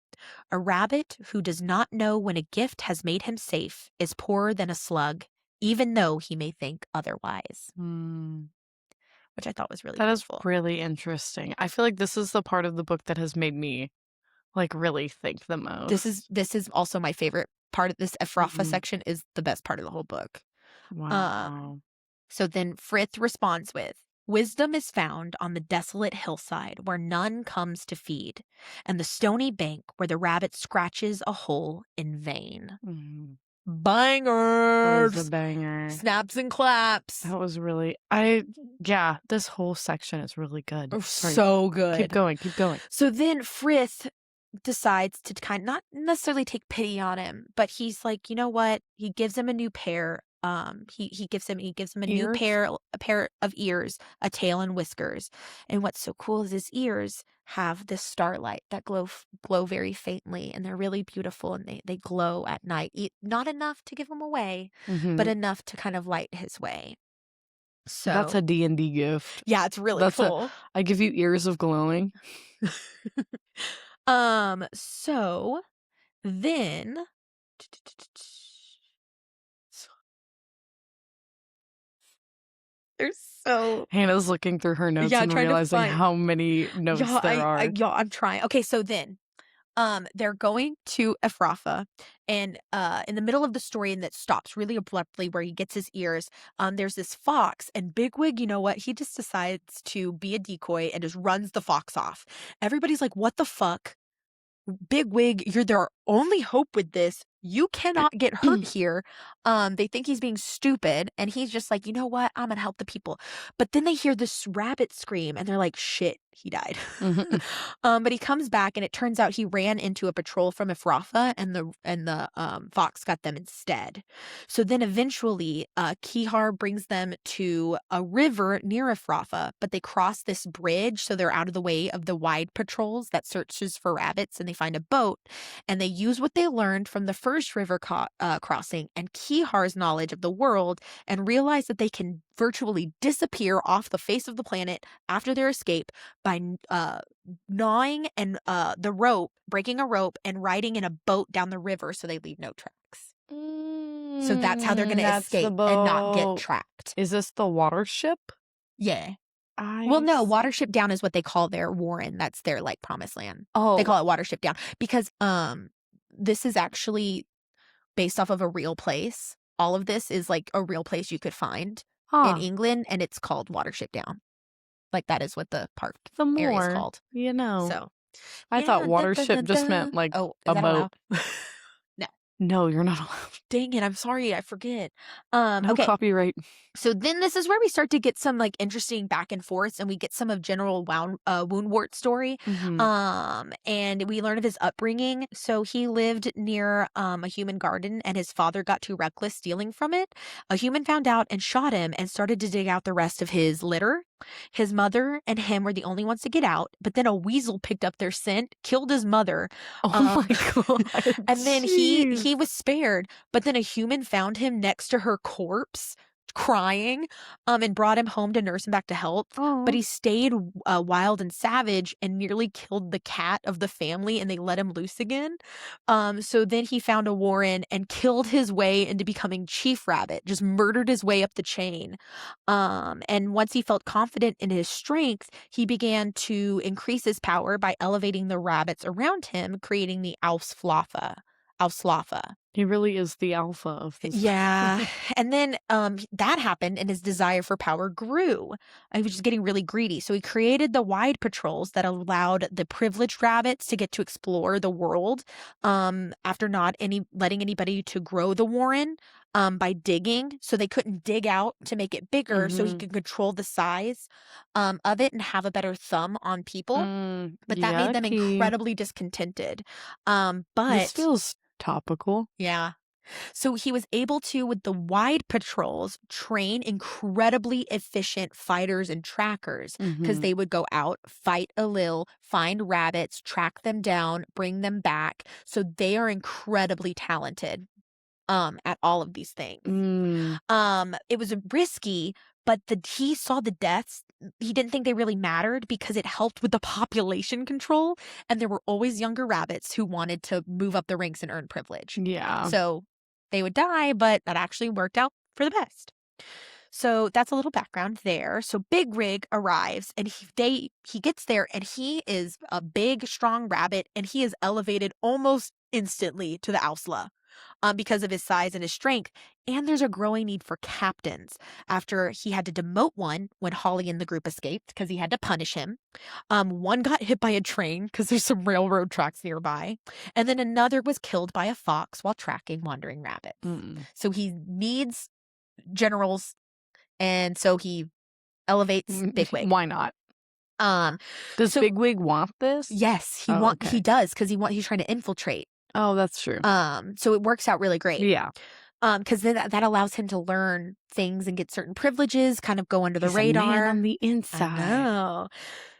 A rabbit who does not know when a gift has made him safe is poorer than a slug, even though he may think otherwise." Which I thought was really beautiful. That is really interesting. I feel like this is the part of the book that has made me really think the most. This is also my favorite part of this. Ephrafa section is the best part of the whole book. Wow. So then Frith responds with, "Wisdom is found on the desolate hillside where none comes to feed, and the stony bank where the rabbit scratches a hole in vain." Bangers! That was a banger. Snaps and claps. That was really, this whole section is really good. So good. Keep going. So then Frith decides to kind of not necessarily take pity on him, but he's like, you know what? He gives him a new pair. He gives him a new pair of ears, a tail, and whiskers. And what's so cool is his ears have this starlight that glow very faintly, and they're really beautiful, and they glow at night. Not enough to give him away, but enough to kind of light his way. So that's a D&D gift. Yeah, it's really cool. I give you ears of glowing. So then there's So Hannah's looking through her notes yeah, and trying to realizing find. how many notes Y'all, there are. y'all, I'm trying. Okay, so then they're going to Ephrathah, and in the middle of the story, and that stops really abruptly where he gets his ears. There's this fox, and Bigwig, you know what? He just decides to be a decoy and just runs the fox off. Everybody's like, "What the fuck? Bigwig, you're their only hope with this. You cannot get hurt here." They think he's being stupid, and he's just like, "You know what? I'm gonna help the people." But then they hear this rabbit scream, and they're like, "Shit, he died." Mhm. But he comes back, and it turns out he ran into a patrol from Ephrathah, and the fox got them instead. So then eventually, Kihar brings them to a river near Ephrathah, but they cross this bridge, so they're out of the way of the wide patrols that searches for rabbits, and they find a boat, and they use what they learned from the first river crossing and Kihar's knowledge of the world, and realize that they can virtually disappear off the face of the planet after their escape by gnawing and the rope, breaking a rope, and riding in a boat down the river so they leave no tracks. So that's how they're going to That's the escape and not get boat. tracked. Is this the Watership? Yeah. I Well, no, s- Watership Down is what they call their warren. That's their like promised land. Oh, They call it Watership Down because this is actually based off of a real place. All of this is like a real place you could find in huh. England, and it's called Watership Down. Like that is what the park The area is more, called. you know. So I yeah, thought Watership just meant like oh, is a that boat. allowed? No. No, you're not allowed. Dang it, I'm sorry, I forget. No Okay. copyright. So then this is where we start to get some like interesting back and forths, and we get some of General Woundwart's story. Mhm. And we learn of his upbringing. So he lived near a human garden, and his father got too reckless stealing from it. A human found out and shot him and started to dig out the rest of his litter. His mother and him were the only ones to get out, but then a weasel picked up their scent, killed his mother. Oh my god. And then Jeez. he was spared, but then a human found him next to her corpse crying and brought him home to nurse him back to health. But Oh. he stayed wild and savage and nearly killed the cat of the family, and they let him loose again. So then he found a warren and killed his way into becoming chief rabbit, just murdered his way up the chain. And once he felt confident in his strength, he began to increase his power by elevating the rabbits around him, creating the Ausflaffa. He really is the alpha of this. Yeah. And then that happened, and his desire for power grew. He was just getting really greedy. So he created the wide patrols that allowed the privileged rabbits to get to explore the world after not letting anybody to grow the warren by digging. So they couldn't dig out to make it bigger, so he Mhm. could control the size of it and have a better thumb on people. But that made them Yucky. incredibly discontented. This But feels topical. yeah. So he was able to, with the wide patrols, train incredibly efficient fighters and trackers because Mhm. they would go out, fight a lil, find rabbits, track them down, bring them back. So they are incredibly talented at all of these things. It was risky, but he saw the deaths. He didn't think they really mattered because it helped with the population control, and there were always younger rabbits who wanted to move up the ranks and earn privilege. Yeah. So they would die, but that actually worked out for the best. So that's a little background there. So Big Rig arrives, and he gets there, and he is a big, strong rabbit, and he is elevated almost instantly to the Ausla because of his size and his strength. And there's a growing need for captains after he had to demote one when Holly and the group escaped because he had to punish him. One got hit by a train because there's some railroad tracks nearby. And then another was killed by a fox while tracking wandering rabbits. So he needs generals, and so he elevates Bigwig. Why not? Does so- Bigwig want this? Yes, okay. he does because he's trying to infiltrate. Oh, that's true. So it works out really great. Yeah. Because then that allows him to learn things and get certain privileges, kind of go under the He's radar. a man on the I inside. know.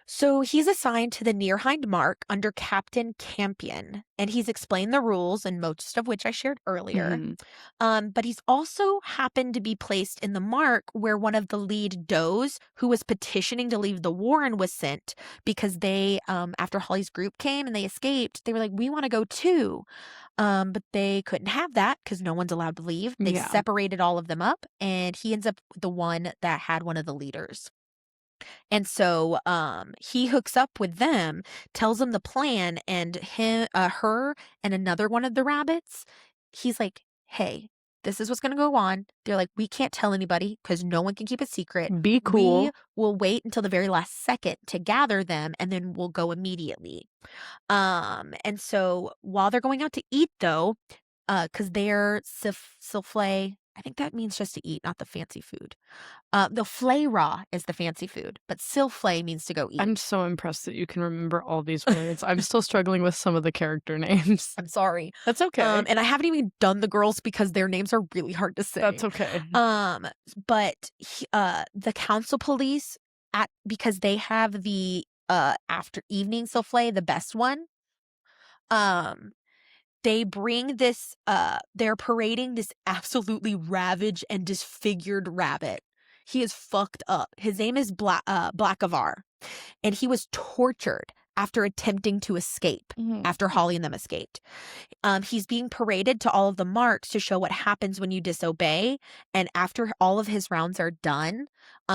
So he's assigned to the Nearhind Mark under Captain Campion, and he's explained the rules, and most of which I shared earlier. Mhm. But he's also happened to be placed in the Mark where one of the lead does, who was petitioning to leave the warren, was sent because they, after Holly's group came and they escaped, they were like, we want to go too. But they couldn't have that because no one's allowed to leave. They Yeah. separated all of them up, and he ends up with the one that had one of the leaders. And so he hooks up with them, tells them the plan, and her and another one of the rabbits, he's like, hey, this is what's going to go on. They're like, we can't tell anybody because no one can keep a secret. Be cool. We will wait until the very last second to gather them, and then we'll go immediately. And so while they're going out to eat, though, because they're souffle, I think that means just to eat, not the fancy food. The flay raw is the fancy food, but souffle means to go eat. I'm so impressed that you can remember all these words. I'm still struggling with some of the character names. I'm sorry. That's okay. And I haven't even done the girls because their names are really hard to say. That's okay. But the council police, because they have the after evening souffle, the best one. They bring this, they're parading this absolutely ravaged and disfigured rabbit. He is fucked up. His name is Blackavar, and he was tortured after attempting to escape, after Holly and them escaped. He's being paraded to all of the marks to show what happens when you disobey, and after all of his rounds are done,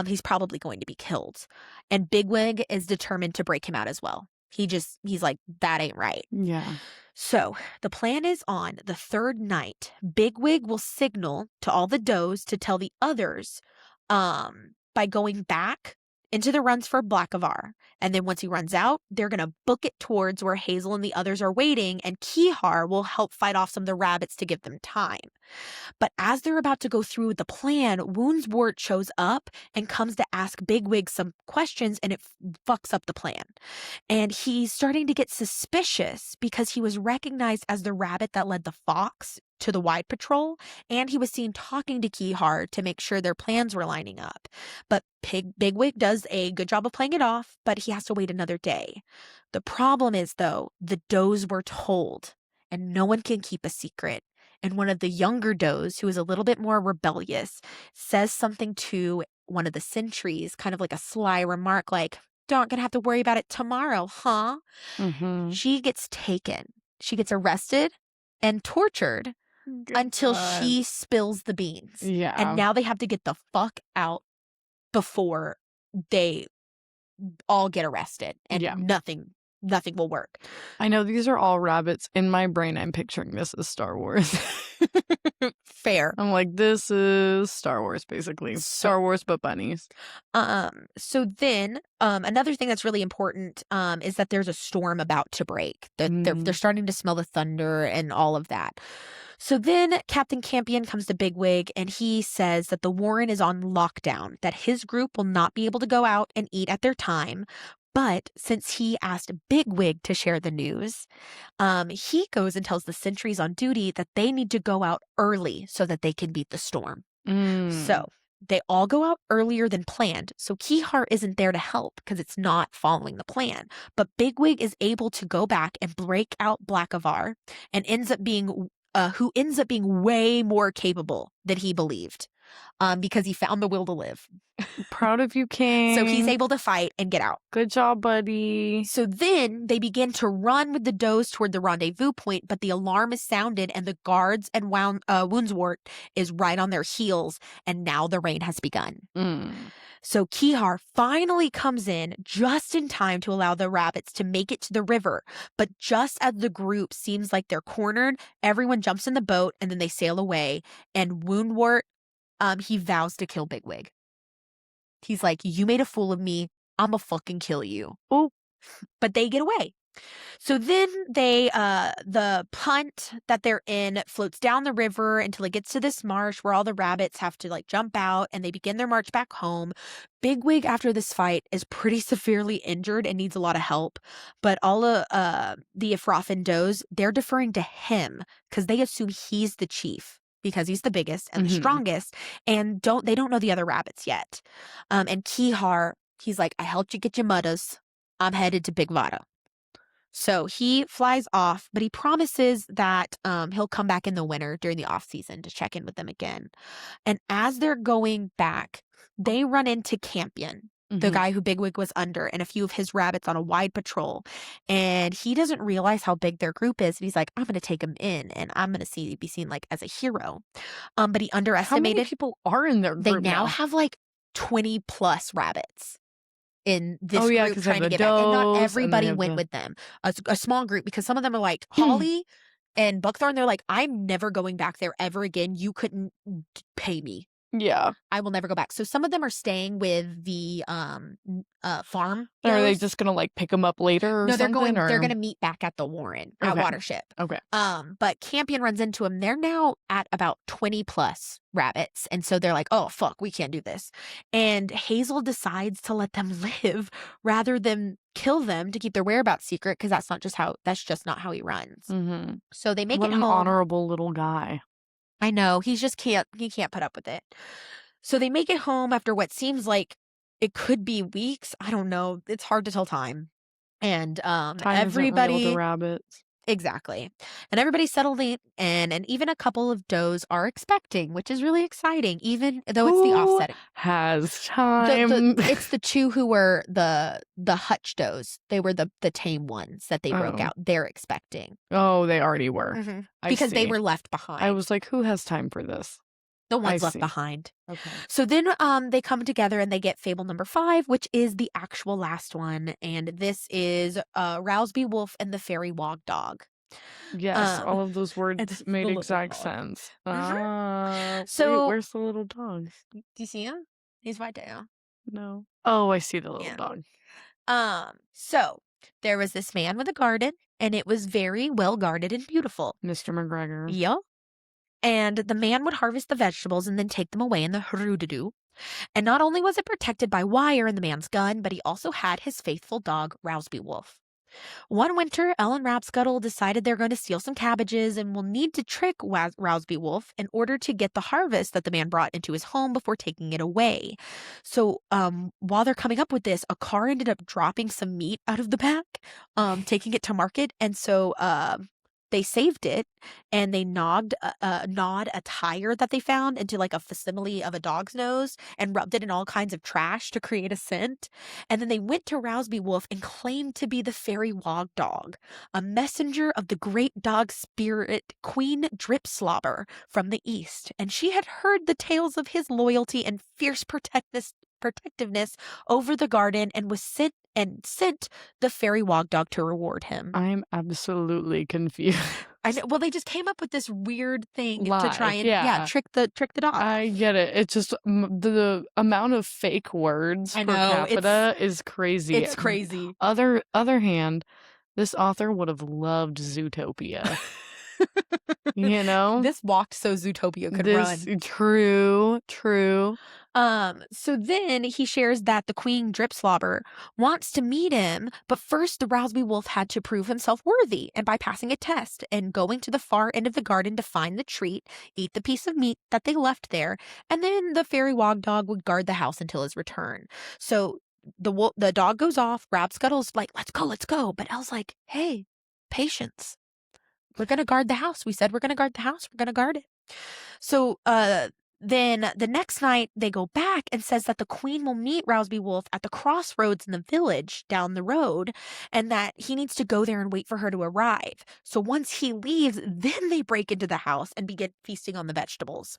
he's probably going to be killed. And Bigwig is determined to break him out as well. He's like, that ain't right. Yeah. So the plan is on the third night, Bigwig will signal to all the does to tell the others by going back into the runs for Blackavar. And then once he runs out, they're going to book it towards where Hazel and the others are waiting, and Kihar will help fight off some of the rabbits to give them time. But as they're about to go through with the plan, Woundswort shows up and comes to ask Bigwig some questions, and it fucks up the plan. And he's starting to get suspicious because he was recognized as the rabbit that led the fox to the wide patrol, and he was seen talking to Kihar to make sure their plans were lining up. But Bigwig does a good job of playing it off, but he has to wait another day. The problem is, though, the does were told, and no one can keep a secret. And one of the younger does, who is a little bit more rebellious, says something to one of the sentries, kind of like a sly remark, like, "Don't gonna have to worry about it tomorrow, huh?" She gets taken. She gets arrested and tortured until she spills the beans. Yeah. And now they have to get the fuck out before they all get arrested. And nothing will work. I know these are all rabbits. In my brain, I'm picturing this as Star Wars. Fair. I'm like, this is Star Wars, basically. Star Wars, but bunnies. So then, another thing that's really important is that there's a storm about to break. They're starting to smell the thunder and all of that. So then Captain Campion comes to Bigwig, and he says that the Warren is on lockdown, that his group will not be able to go out and eat at their time. But since he asked Bigwig to share the news, he goes and tells the sentries on duty that they need to go out early so that they can beat the storm. So they all go out earlier than planned. So Kihar isn't there to help because it's not following the plan. But Bigwig is able to go back and break out Blackavar, and ends up being way more capable than he believed. Because he found the will to live. Proud of you, King. So he's able to fight and get out. Good job, buddy. So then they begin to run with the does toward the rendezvous point, but the alarm is sounded, and the guards and Woundswort is right on their heels, and now the rain has begun. So Kihar finally comes in just in time to allow the rabbits to make it to the river. But just as the group seems like they're cornered, everyone jumps in the boat, and then they sail away. And Woundswort, he vows to kill Bigwig. He's like, you made a fool of me. I'ma fucking kill you. Oh, but they get away. So then they, the punt that they're in floats down the river until it gets to this marsh where all the rabbits have to like jump out, and they begin their march back home. Bigwig, after this fight, is pretty severely injured and needs a lot of help. But all of the Ifrafin does, they're deferring to him because they assume he's the chief, because he's the biggest and the strongest, and they don't know the other rabbits yet. And Kihar, he's like, I helped you get your mudders. I'm headed to Big Vada. So he flies off, but he promises that he'll come back in the winter during the off season to check in with them again. And as they're going back, they run into Campion. the guy who Bigwig was under, and a few of his rabbits on a wide patrol. And he doesn't realize how big their group is. And he's like, I'm going to take them in and I'm going to be seen like as a hero. But he underestimated. How many people are in their group They now have like 20 plus rabbits in this group trying to get back. And not everybody went with them. A small group, because some of them are like Holly and Buckthorn. They're like, I'm never going back there ever again. You couldn't pay me. Yeah. I will never go back. So some of them are staying with the farm. And are they just gonna like pick them up later or something? They're gonna meet back at the Warren at Watership. Okay. But Campion runs into them. They're now at about 20 plus rabbits. And so they're like, oh fuck, we can't do this. And Hazel decides to let them live rather than kill them to keep their whereabouts secret, because that's just not how he runs. So they make it home. Honorable little guy. I know. He can't put up with it. So they make it home after what seems like it could be weeks. I don't know. It's hard to tell time. And everybody with the rabbits. Exactly. And everybody's settled in, and even a couple of does are expecting, which is really exciting, even though it's the offsetting. Has time. It's the two who were the hutch does. They were the tame ones that they broke out. They're expecting. Oh, they already were. Because they were left behind. I was like, who has time for this? The ones left behind. Okay. So then they come together and they get fable number 5, which is the actual last one. And this is Rousby Wolf and the Fairy Wog Dog. Yes, all of those words made exact sense. So wait, where's the little dog? Do you see him? He's right there. No. Oh, I see the little dog. So there was this man with a garden, and it was very well guarded and beautiful. Mr. McGregor. Yep. And the man would harvest the vegetables and then take them away in the huroo-doo. And not only was it protected by wire in the man's gun, but he also had his faithful dog, Rousby Wolf. One winter, Ellen Rapscuttle decided they're going to steal some cabbages and will need to trick Rousby Wolf in order to get the harvest that the man brought into his home before taking it away. So while they're coming up with this, a car ended up dropping some meat out of the back, taking it to market. And so they saved it, and they gnawed a tire that they found into like a facsimile of a dog's nose and rubbed it in all kinds of trash to create a scent. And then they went to Rousby Wolf and claimed to be the Fairy Wog Dog, a messenger of the great dog spirit Queen Dripslobber from the east. And she had heard the tales of his loyalty and fierce protectiveness over the garden, and was sent the Fairy Wog Dog to reward him. I'm absolutely confused. I know. Well, they just came up with this weird thing to try and trick the dog. I get it. It's just the amount of fake words per capita is crazy. It's crazy. Other hand, this author would have loved Zootopia. You know? This walked so Zootopia could run. True. So then he shares that the Queen Dripslobber wants to meet him, but first the Rousby Wolf had to prove himself worthy, and by passing a test and going to the far end of the garden to find the treat, eat the piece of meat that they left there, and then the Fairy Wog Dog would guard the house until his return. So the dog goes off, Rapscuttle's like, let's go. But Elle's like, hey, patience. We're going to guard the house. We said we're going to guard the house. We're going to guard it. So then the next night they go back and says that the queen will meet Rousby Wolf at the crossroads in the village down the road, and that he needs to go there and wait for her to arrive. So once he leaves, then they break into the house and begin feasting on the vegetables.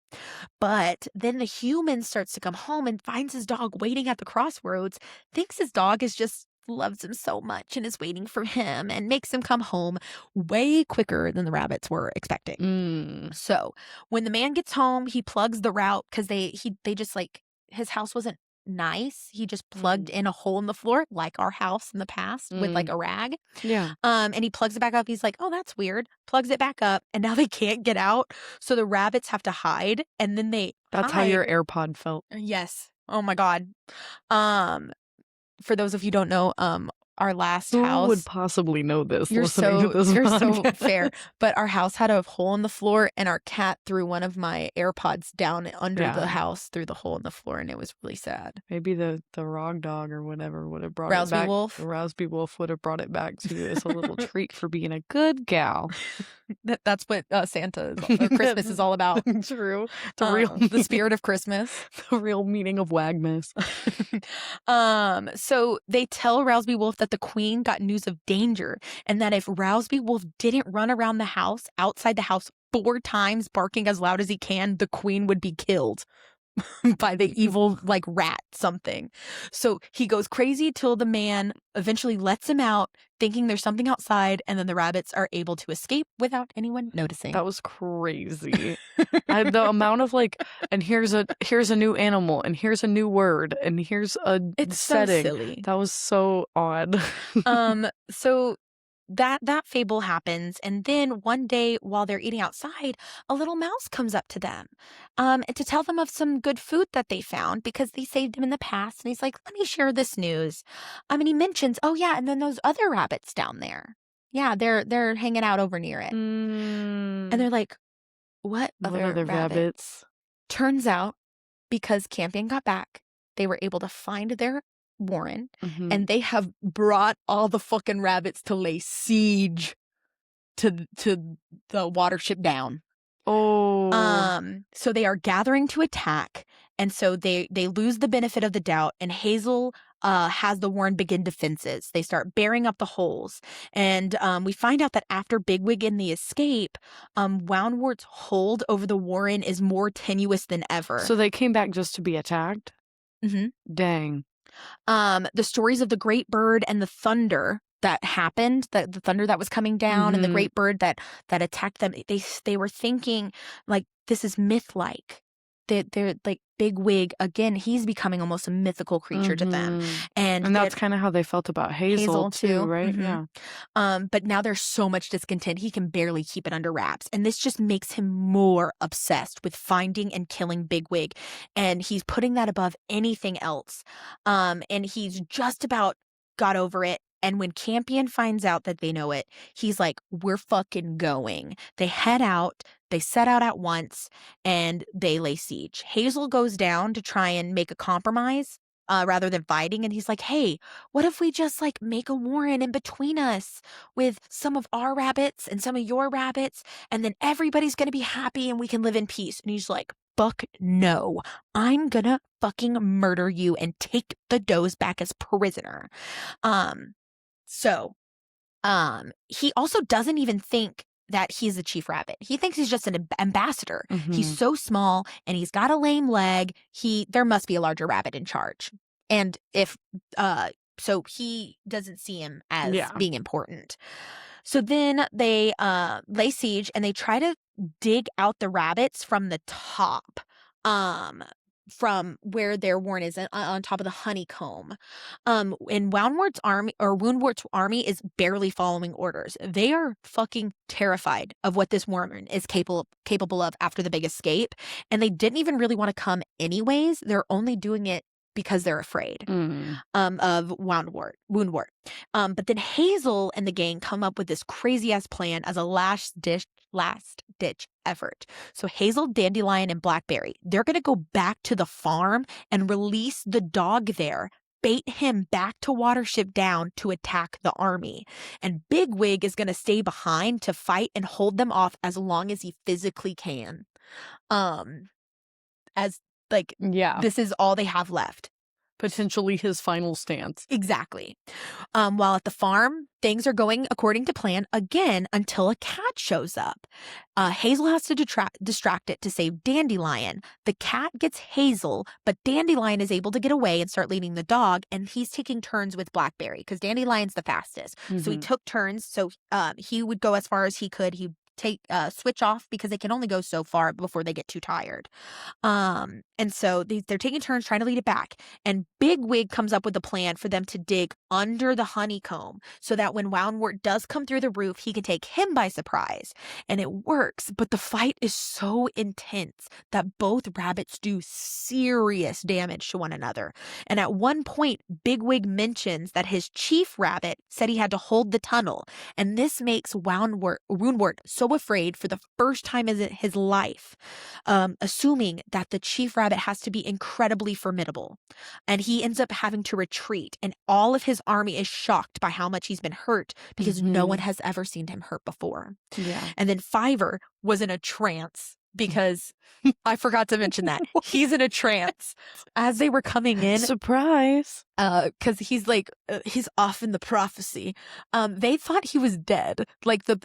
But then the human starts to come home and finds his dog waiting at the crossroads, thinks his dog is just loves him so much and is waiting for him, and makes him come home way quicker than the rabbits were expecting. So when the man gets home, he plugs the route, because they just like, his house wasn't nice. He just plugged in a hole in the floor like our house in the past with like a rag. Yeah. And he plugs it back up. He's like, oh, that's weird. Plugs it back up, and now they can't get out. So the rabbits have to hide, and then That's how your AirPod felt. Yes. Oh my God. For those of you who don't know, our last Who house. would possibly know this You're listening to this so podcast? fair. But our house had a hole in the floor, and our cat threw one of my AirPods down under the house through the hole in the floor, and it was really sad. Maybe the rog dog or whatever would have brought it Rousby back. Wolf? The Rousby Wolf would have brought it back to you as a little treat for being a good gal. That's what Santa is, or Christmas is all about. True. The spirit of Christmas. The real meaning of Wagmas. So they tell Rousby Wolf that the queen got news of danger, and that if Rousby Wolf didn't run around the house, outside the house 4 times, barking as loud as he can, the queen would be killed by the evil, like, rat something. So he goes crazy till the man eventually lets him out, thinking there's something outside, and then the rabbits are able to escape without anyone noticing. That was crazy. The amount of, like, and here's a new animal, and here's a new word, and here's a setting. So silly. That was so odd. So that fable happens, and then one day while they're eating outside, a little mouse comes up to them and to tell them of some good food that they found because they saved him in the past. And he's like, let me share this news. And he mentions, oh yeah, and then those other rabbits down there, yeah, they're hanging out over near it. And they're like, what other rabbits? Turns out, because Campion got back, they were able to find their warren, and they have brought all the fucking rabbits to lay siege to the Watership Down. So they are gathering to attack, and so they lose the benefit of the doubt, and Hazel has the warren begin defenses. They start bearing up the holes, and we find out that after Bigwig and the escape, Woundwart's hold over the warren is more tenuous than ever. So they came back just to be attacked? Dang. The stories of the great bird and the thunder that happened, the thunder that was coming down, and the great bird that attacked them, they were thinking, like, this is myth-like. They're like, Bigwig, again, he's becoming almost a mythical creature to them. And that's kind of how they felt about Hazel too, right? Yeah. But now there's so much discontent, he can barely keep it under wraps. And this just makes him more obsessed with finding and killing Bigwig. And he's putting that above anything else. And he's just about got over it. And when Campion finds out that they know it, he's like, we're fucking going. They head out, they set out at once, and they lay siege. Hazel goes down to try and make a compromise rather than fighting. And he's like, hey, what if we just, like, make a warren in between us with some of our rabbits and some of your rabbits, and then everybody's going to be happy and we can live in peace. And he's like, fuck no, I'm gonna fucking murder you and take the does back as prisoner. So he also doesn't even think that he's the chief rabbit. He thinks he's just an ambassador. He's so small and he's got a lame leg. There must be a larger rabbit in charge. And so he doesn't see him as being important. So then they lay siege and they try to dig out the rabbits from the top. From where their warren is on top of the honeycomb. And Woundwart's army is barely following orders. They are fucking terrified of what this warren is capable of after the big escape. And they didn't even really want to come anyways. They're only doing it because they're afraid of Woundwart. But then Hazel and the gang come up with this crazy-ass plan as a last-ditch effort. So Hazel, Dandelion, and Blackberry, they're going to go back to the farm and release the dog there, bait him back to Watership Down to attack the army. And Bigwig is going to stay behind to fight and hold them off as long as he physically can. This is all they have left. Potentially his final stance. Exactly. While at the farm, things are going according to plan again until a cat shows up. Hazel has to distract it to save Dandelion. The cat gets Hazel, but Dandelion is able to get away and start leading the dog, and he's taking turns with Blackberry because Dandelion's the fastest. So he took turns. So he would go as far as he could. He'd switch off because they can only go so far before they get too tired. And so they're taking turns trying to lead it back. And Bigwig comes up with a plan for them to dig under the honeycomb so that when Woundwort does come through the roof, he can take him by surprise. And it works, but the fight is so intense that both rabbits do serious damage to one another. And at one point, Bigwig mentions that his chief rabbit said he had to hold the tunnel. And this makes Woundwort so afraid for the first time in his life, assuming that the chief rabbit has to be incredibly formidable. And he ends up having to retreat, and all of his army is shocked by how much he's been hurt because no one has ever seen him hurt before. Yeah. And then Fiver was in a trance because I forgot to mention that. He's in a trance as they were coming in. Surprise. Because he's like, he's off in the prophecy. They thought he was dead. Like the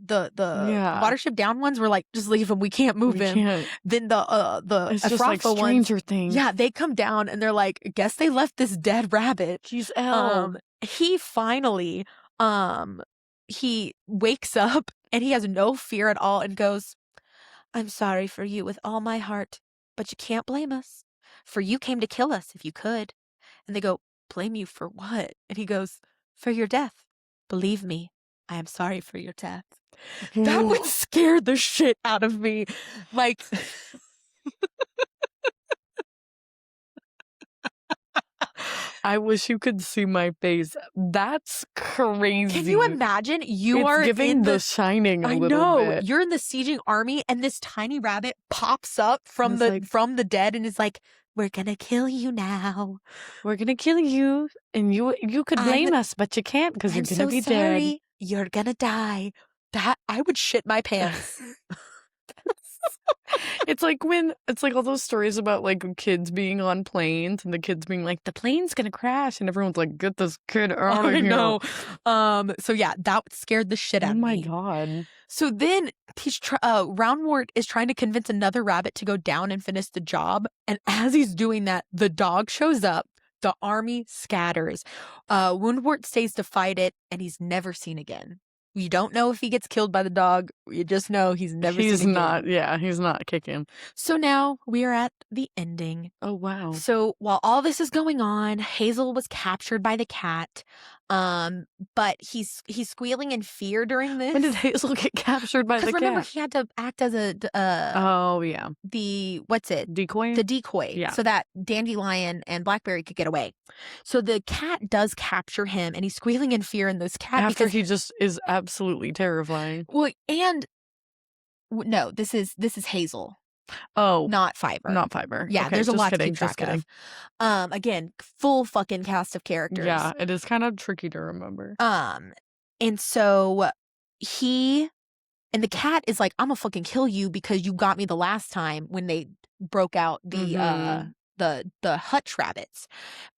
Watership Down ones were like, just leave him. We can't move him. Can't. Then the It's just like Stranger Things. Yeah, they come down and they're like, guess they left this dead rabbit. He's L. He finally, he wakes up and he has no fear at all and goes, I'm sorry for you with all my heart, but you can't blame us, for you came to kill us if you could. And they go, blame you for what? And he goes, for your death. Believe me, I am sorry for your death. That would scare the shit out of me. Like, I wish you could see my face. That's crazy. can you imagine? It's Are giving in the Shining a I little know bit. you're in the sieging army, and this tiny rabbit pops up from It's from the dead and is like, "We're gonna kill you now. We're gonna kill you, and you could blame us, but you can't because you're I'm gonna so be sorry. dead." You're gonna die." That I would shit my pants. It's like all those stories about like kids being on planes and the kids being like, the plane's gonna crash, and everyone's like, get this kid out of I here. know. So yeah, that scared the shit out of me. Oh my god. So then Roundwort is trying to convince another rabbit to go down and finish the job. And as he's doing that, the dog shows up. The army scatters. Woundwort stays to fight it, and he's never seen again. You don't know if he gets killed by the dog. You just know he's never seen again. He's not kicking. So now we are at the ending. Oh, wow. So while all this is going on, Hazel was captured by the cat. But he's squealing in fear during this. When did Hazel get captured by the cat? Remember, he had to act as a oh yeah, what's it? Decoy. The decoy, Yeah. so that Dandelion and Blackberry could get away. So the cat does capture him, and he's squealing in fear in this cat After because he just is absolutely terrifying. well, and no, this is Hazel. Oh, not Fiver. Not Fiver. Yeah, okay, there's a just lot kidding, to keep just track kidding. of. Again, full fucking cast of characters. Yeah, it is kind of tricky to remember. And so the cat is like, I'm gonna fucking kill you because you got me the last time when they broke out the hutch rabbits.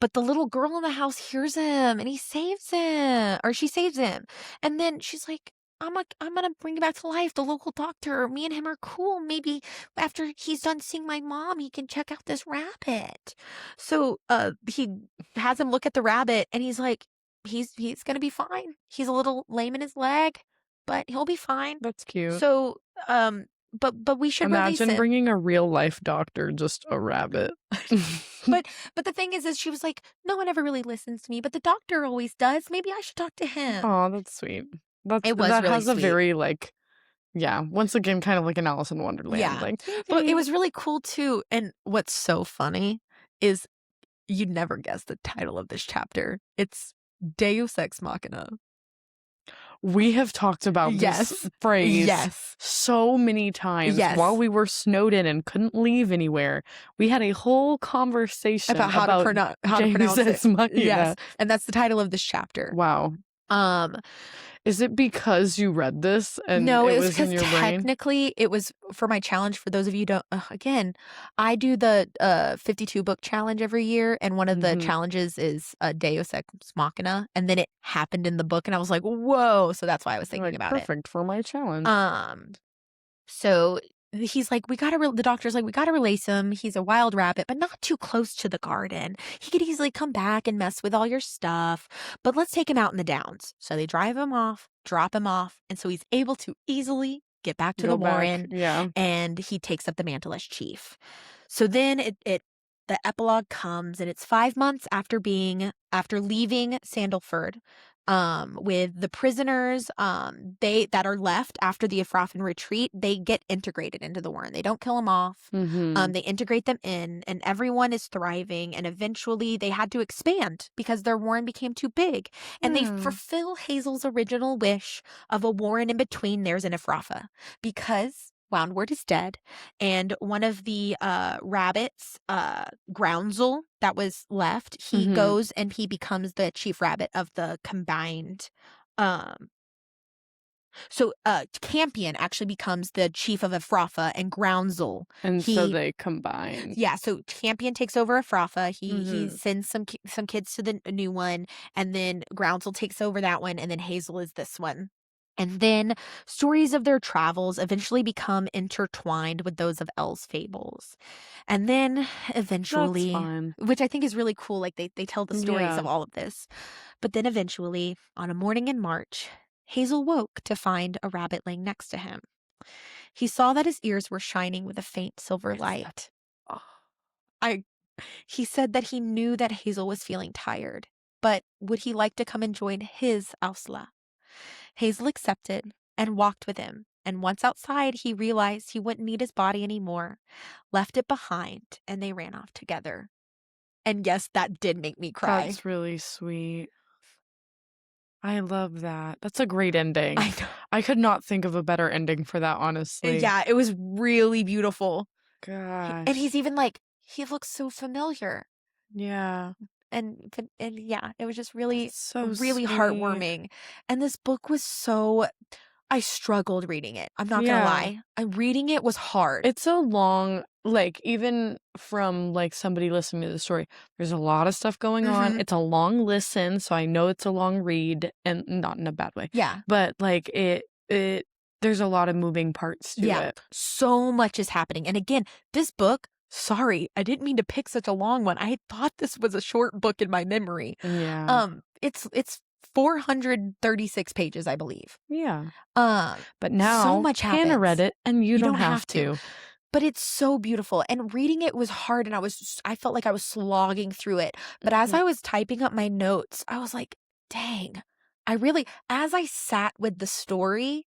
But the little girl in the house hears him and he saves him, or she saves him. And then she's like, I'm gonna bring you back to life. The local doctor, me and him are cool. Maybe after he's done seeing my mom, he can check out this rabbit. So he has him look at the rabbit, and he's like, he's gonna be fine. He's a little lame in his leg, but he'll be fine. That's cute. So but we should release imagine it. bringing a real life doctor, just a rabbit. But the thing is she was like, no one ever really listens to me, but the doctor always does. Maybe I should talk to him. Oh, that's sweet. That really has a sweet. very like, yeah, once again, kind of like an Alice in Wonderland. Yeah. Like, But it was really cool too. And what's so funny is you'd never guess the title of this chapter. It's Deus Ex Machina. We have talked about this phrase so many times while we were snowed in and couldn't leave anywhere. We had a whole conversation about how to pronounce it. Machina. Yes, and that's the title of this chapter. Wow. Is it because you read this and no, it was was in your brain? Technically, it was for my challenge. For those of you who don't, again, I do the 52 book challenge every year, and one of the challenges is Deus Ex Machina, and then it happened in the book, and I was like, whoa! So that's why I was thinking about it. Perfect for my challenge. So he's like, the doctor's like, we gotta release him. He's a wild rabbit, but not too close to the garden. He could easily come back and mess with all your stuff, but let's take him out in the downs. So they drive him off, drop him off. And so he's able to easily get back to the Go back. warren, Yeah. and he takes up the mantle as chief. So then the epilogue comes, and it's 5 months after leaving Sandalford, with the prisoners, that are left after the Afrafan retreat. They get integrated into the warren. They don't kill them off. Mm-hmm. They integrate them in, and everyone is thriving. And eventually they had to expand because their warren became too big. And they fulfill Hazel's original wish of a warren in between theirs and Afrafa, because Woundward is dead, and one of the rabbits, Groundsel, that was left, he goes and he becomes the chief rabbit of the combined. So Campion actually becomes the chief of Afrafa, and Groundsel. And so they combine. Yeah, so Campion takes over Afrafa. He sends some kids to the new one, and then Groundsel takes over that one, and then Hazel is this one. And then stories of their travels eventually become intertwined with those of Elle's fables. And then eventually, which I think is really cool, like they tell the stories of all of this. But then eventually, on a morning in March, Hazel woke to find a rabbit laying next to him. He saw that his ears were shining with a faint silver light. He said that he knew that Hazel was feeling tired, but would he like to come and join his Ausla? Hazel accepted and walked with him, and once outside, he realized he wouldn't need his body anymore, left it behind, and they ran off together. And yes, that did make me cry. That's really sweet. I love that. That's a great ending. I know. I could not think of a better ending for that, honestly. Yeah, it was really beautiful. Gosh. And he's even like, he looks so familiar. Yeah. And yeah, it was just really sweet. heartwarming. And this book was I struggled reading it. I'm not gonna lie. Reading it was hard. It's so long, like even from like somebody listening to the story, there's a lot of stuff going on. It's a long listen, so I know it's a long read, and not in a bad way. Yeah. But like there's a lot of moving parts to it. So much is happening. And again, this book, sorry, I didn't mean to pick such a long one. I thought this was a short book in my memory. Yeah. It's 436 pages, I believe. Yeah. But now so much happens. Hannah read it, and you don't have to. But it's so beautiful. And reading it was hard, and I felt like I was slogging through it. But as I was typing up my notes, I was like, dang, as I sat with the story,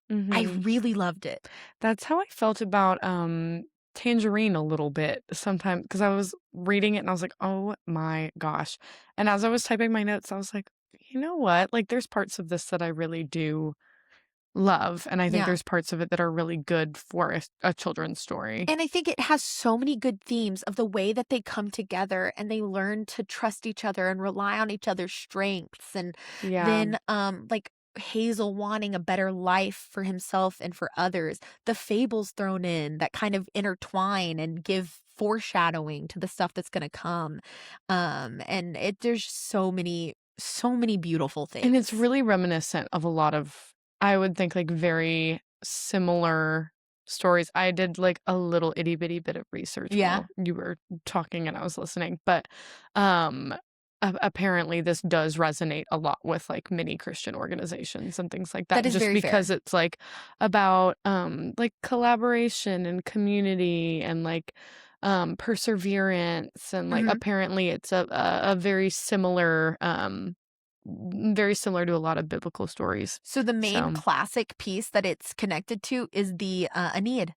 I really loved it. That's how I felt about Tangerine a little bit sometimes, because I was reading it and I was like, oh my gosh. And as I was typing my notes, I was like, you know what? Like, there's parts of this that I really do love. And I think there's parts of it that are really good for a children's story. And I think it has so many good themes of the way that they come together and they learn to trust each other and rely on each other's strengths. And then like Hazel wanting a better life for himself and for others. The fables thrown in that kind of intertwine and give foreshadowing to the stuff that's going to come. And there's so many beautiful things. And it's really reminiscent of a lot of, I would think, like very similar stories. I did like a little itty bitty bit of research while you were talking and I was listening, but apparently this does resonate a lot with like many Christian organizations and things like that. That is just very because fair. It's like about like collaboration and community and like perseverance and like apparently it's a very similar to a lot of biblical stories. So the main classic piece that it's connected to is the Aeneid.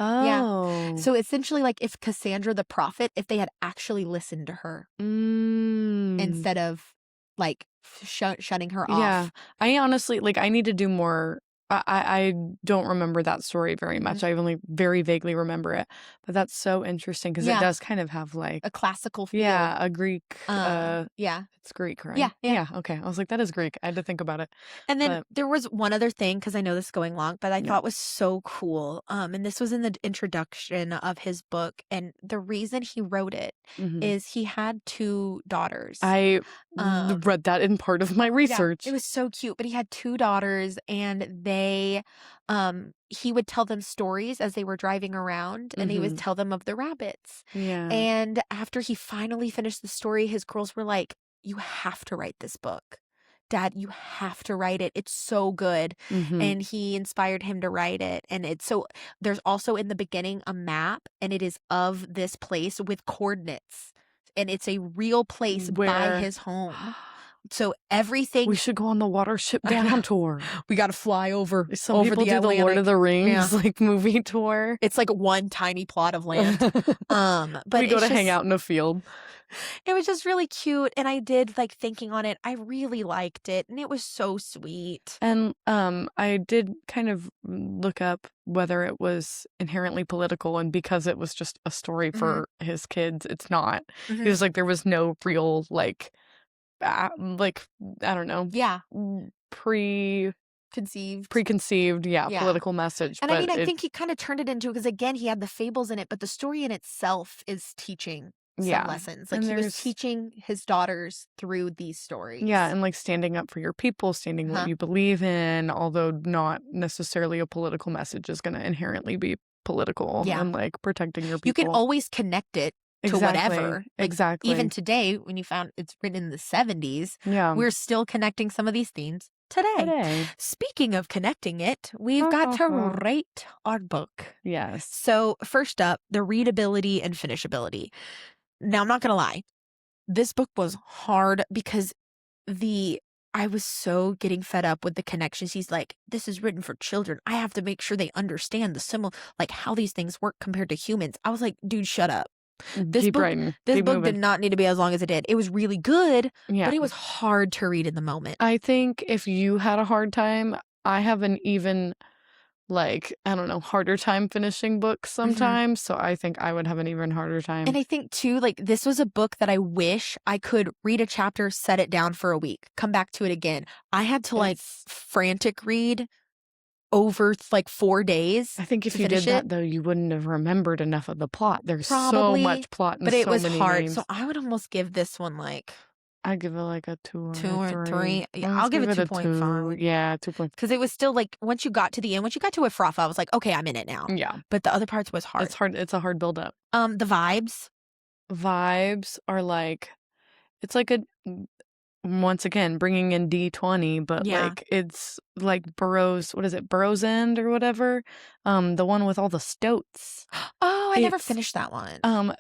Oh. Yeah. So essentially, like if Cassandra the prophet, if they had actually listened to her instead of like shutting her off. Yeah. I honestly, like, I need to do more. I don't remember that story very much. I only very vaguely remember it. But that's so interesting because it does kind of have like a classical feel. Yeah, a Greek. It's Greek, right? Yeah. Okay. I was like, that is Greek. I had to think about it. And then there was one other thing, because I know this is going long, but I thought was so cool. And this was in the introduction of his book. And the reason he wrote it is he had 2 daughters. I read that in part of my research. Yeah, it was so cute. But he had 2 daughters, and they, he would tell them stories as they were driving around, and he would tell them of the rabbits. Yeah. And after he finally finished the story, his girls were like, "You have to write this book. Dad, you have to write it. It's so good." And he inspired him to write it. And it's so, there's also in the beginning a map, and it is of this place with coordinates. And it's a real place by his home. So everything. We should go on the Watership Down tour. We got to fly over. Some over people the do the Atlantic. Lord of the Rings like movie tour. It's like one tiny plot of land. But we go to hang out in a field. It was just really cute, and I did like thinking on it. I really liked it, and it was so sweet. And I did kind of look up whether it was inherently political, and because it was just a story for his kids, it's not. He was like, there was no real like I don't know, preconceived, political message. And but I mean, I think he kind of turned it into, because again, he had the fables in it, but the story in itself is teaching some lessons. Like, he was teaching his daughters through these stories. Yeah, and like standing up for your people, standing what you believe in, although not necessarily a political message is going to inherently be political and like protecting your people. You can always connect it to whatever. Like, exactly. Even today, when you found it's written in the 70s, we're still connecting some of these themes today. Speaking of connecting it, we've got to rate our book. Yes. So first up, the readability and finishability. Now, I'm not going to lie. This book was hard because I was so getting fed up with the connections. He's like, this is written for children. I have to make sure they understand the like how these things work compared to humans. I was like, dude, shut up. This book did not need to be as long as it did. It was really good, but it was hard to read in the moment. I think if you had a hard time, I have an even, like, I don't know, harder time finishing books sometimes. So I think I would have an even harder time. And I think too, like, this was a book that I wish I could read a chapter, set it down for a week, come back to it again. I had to like frantic read over like 4 days. I think if you did that though, you wouldn't have remembered enough of the plot. There's so much plot, and but it was many hard. names. So I would almost give this one like, I'd give it like a 2 or 3. Yeah, I'll give it 2.5. Yeah, 2.5. Because it was still like, once you got to the end, once you got to Afrafa, I was like, okay, I'm in it now. Yeah. But the other parts was hard. It's hard. It's a hard build up. The vibes are like, it's like a, once again, bringing in D20, but like, it's like Burroughs, what is it? Burroughs End or whatever. The one with all the stoats. Oh, I never finished that one.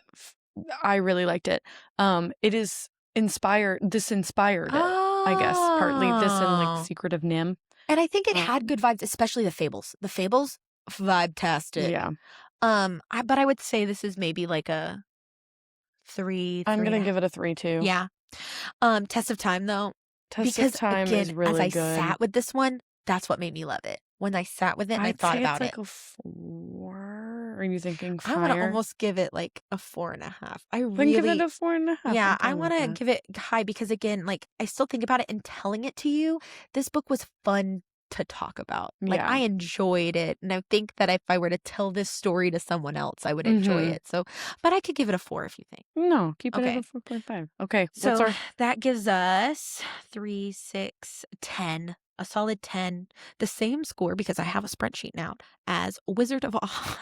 I really liked it. It is inspired it, I guess, partly this and like Secret of Nim. And I think it had good vibes, especially the fables. The fables vibe-tastic. Yeah. But I would say this is maybe like a 3. I'm gonna give it a 3 too. Yeah. Test of Time though. Test of Time is really as I good. sat with this one, that's what made me love it. When I sat with it and I thought about it's like it. a 4. Are you thinking higher? I want to almost give it like a 4.5. Then give it a 4.5. Yeah, I want to give it high because again, like, I still think about it and telling it to you. This book was fun to talk about. Like, I enjoyed it, and I think that if I were to tell this story to someone else, I would enjoy it. So, but I could give it a 4 if you think. No, keep it at a 4.5. Okay, so that gives us 3, 6, 10. A solid 10, the same score, because I have a spreadsheet now, as Wizard of Oz.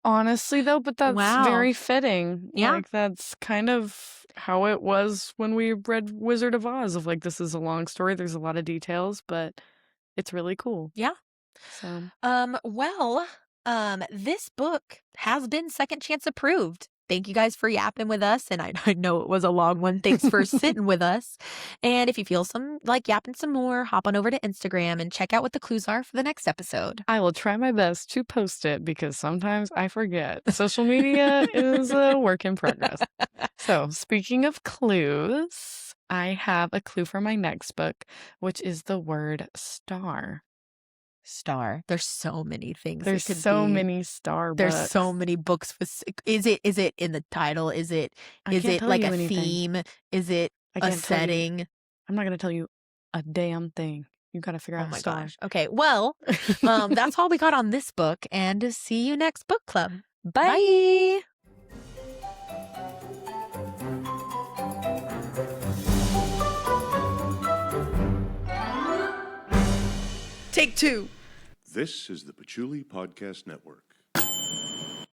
Honestly, though, but that's very fitting. Yeah. Like, that's kind of how it was when we read Wizard of Oz, of like, this is a long story, there's a lot of details, but it's really cool. Yeah. So, this book has been Second Chance approved. Thank you guys for yapping with us. And I know it was a long one. Thanks for sitting with us. And if you feel like yapping some more, hop on over to Instagram and check out what the clues are for the next episode. I will try my best to post it because sometimes I forget. Social media is a work in progress. So speaking of clues, I have a clue for my next book, which is the word star. Star. There's so many things. There's so many star books. There's so many books with. Is it in the title? Is it like a theme? Is it a setting? I'm not gonna tell you a damn thing. You gotta figure out. Oh my star. gosh. Okay. Well, that's all we got on this book, and see you next book club. Bye. Bye. Take two. This is the Patchouli Podcast Network.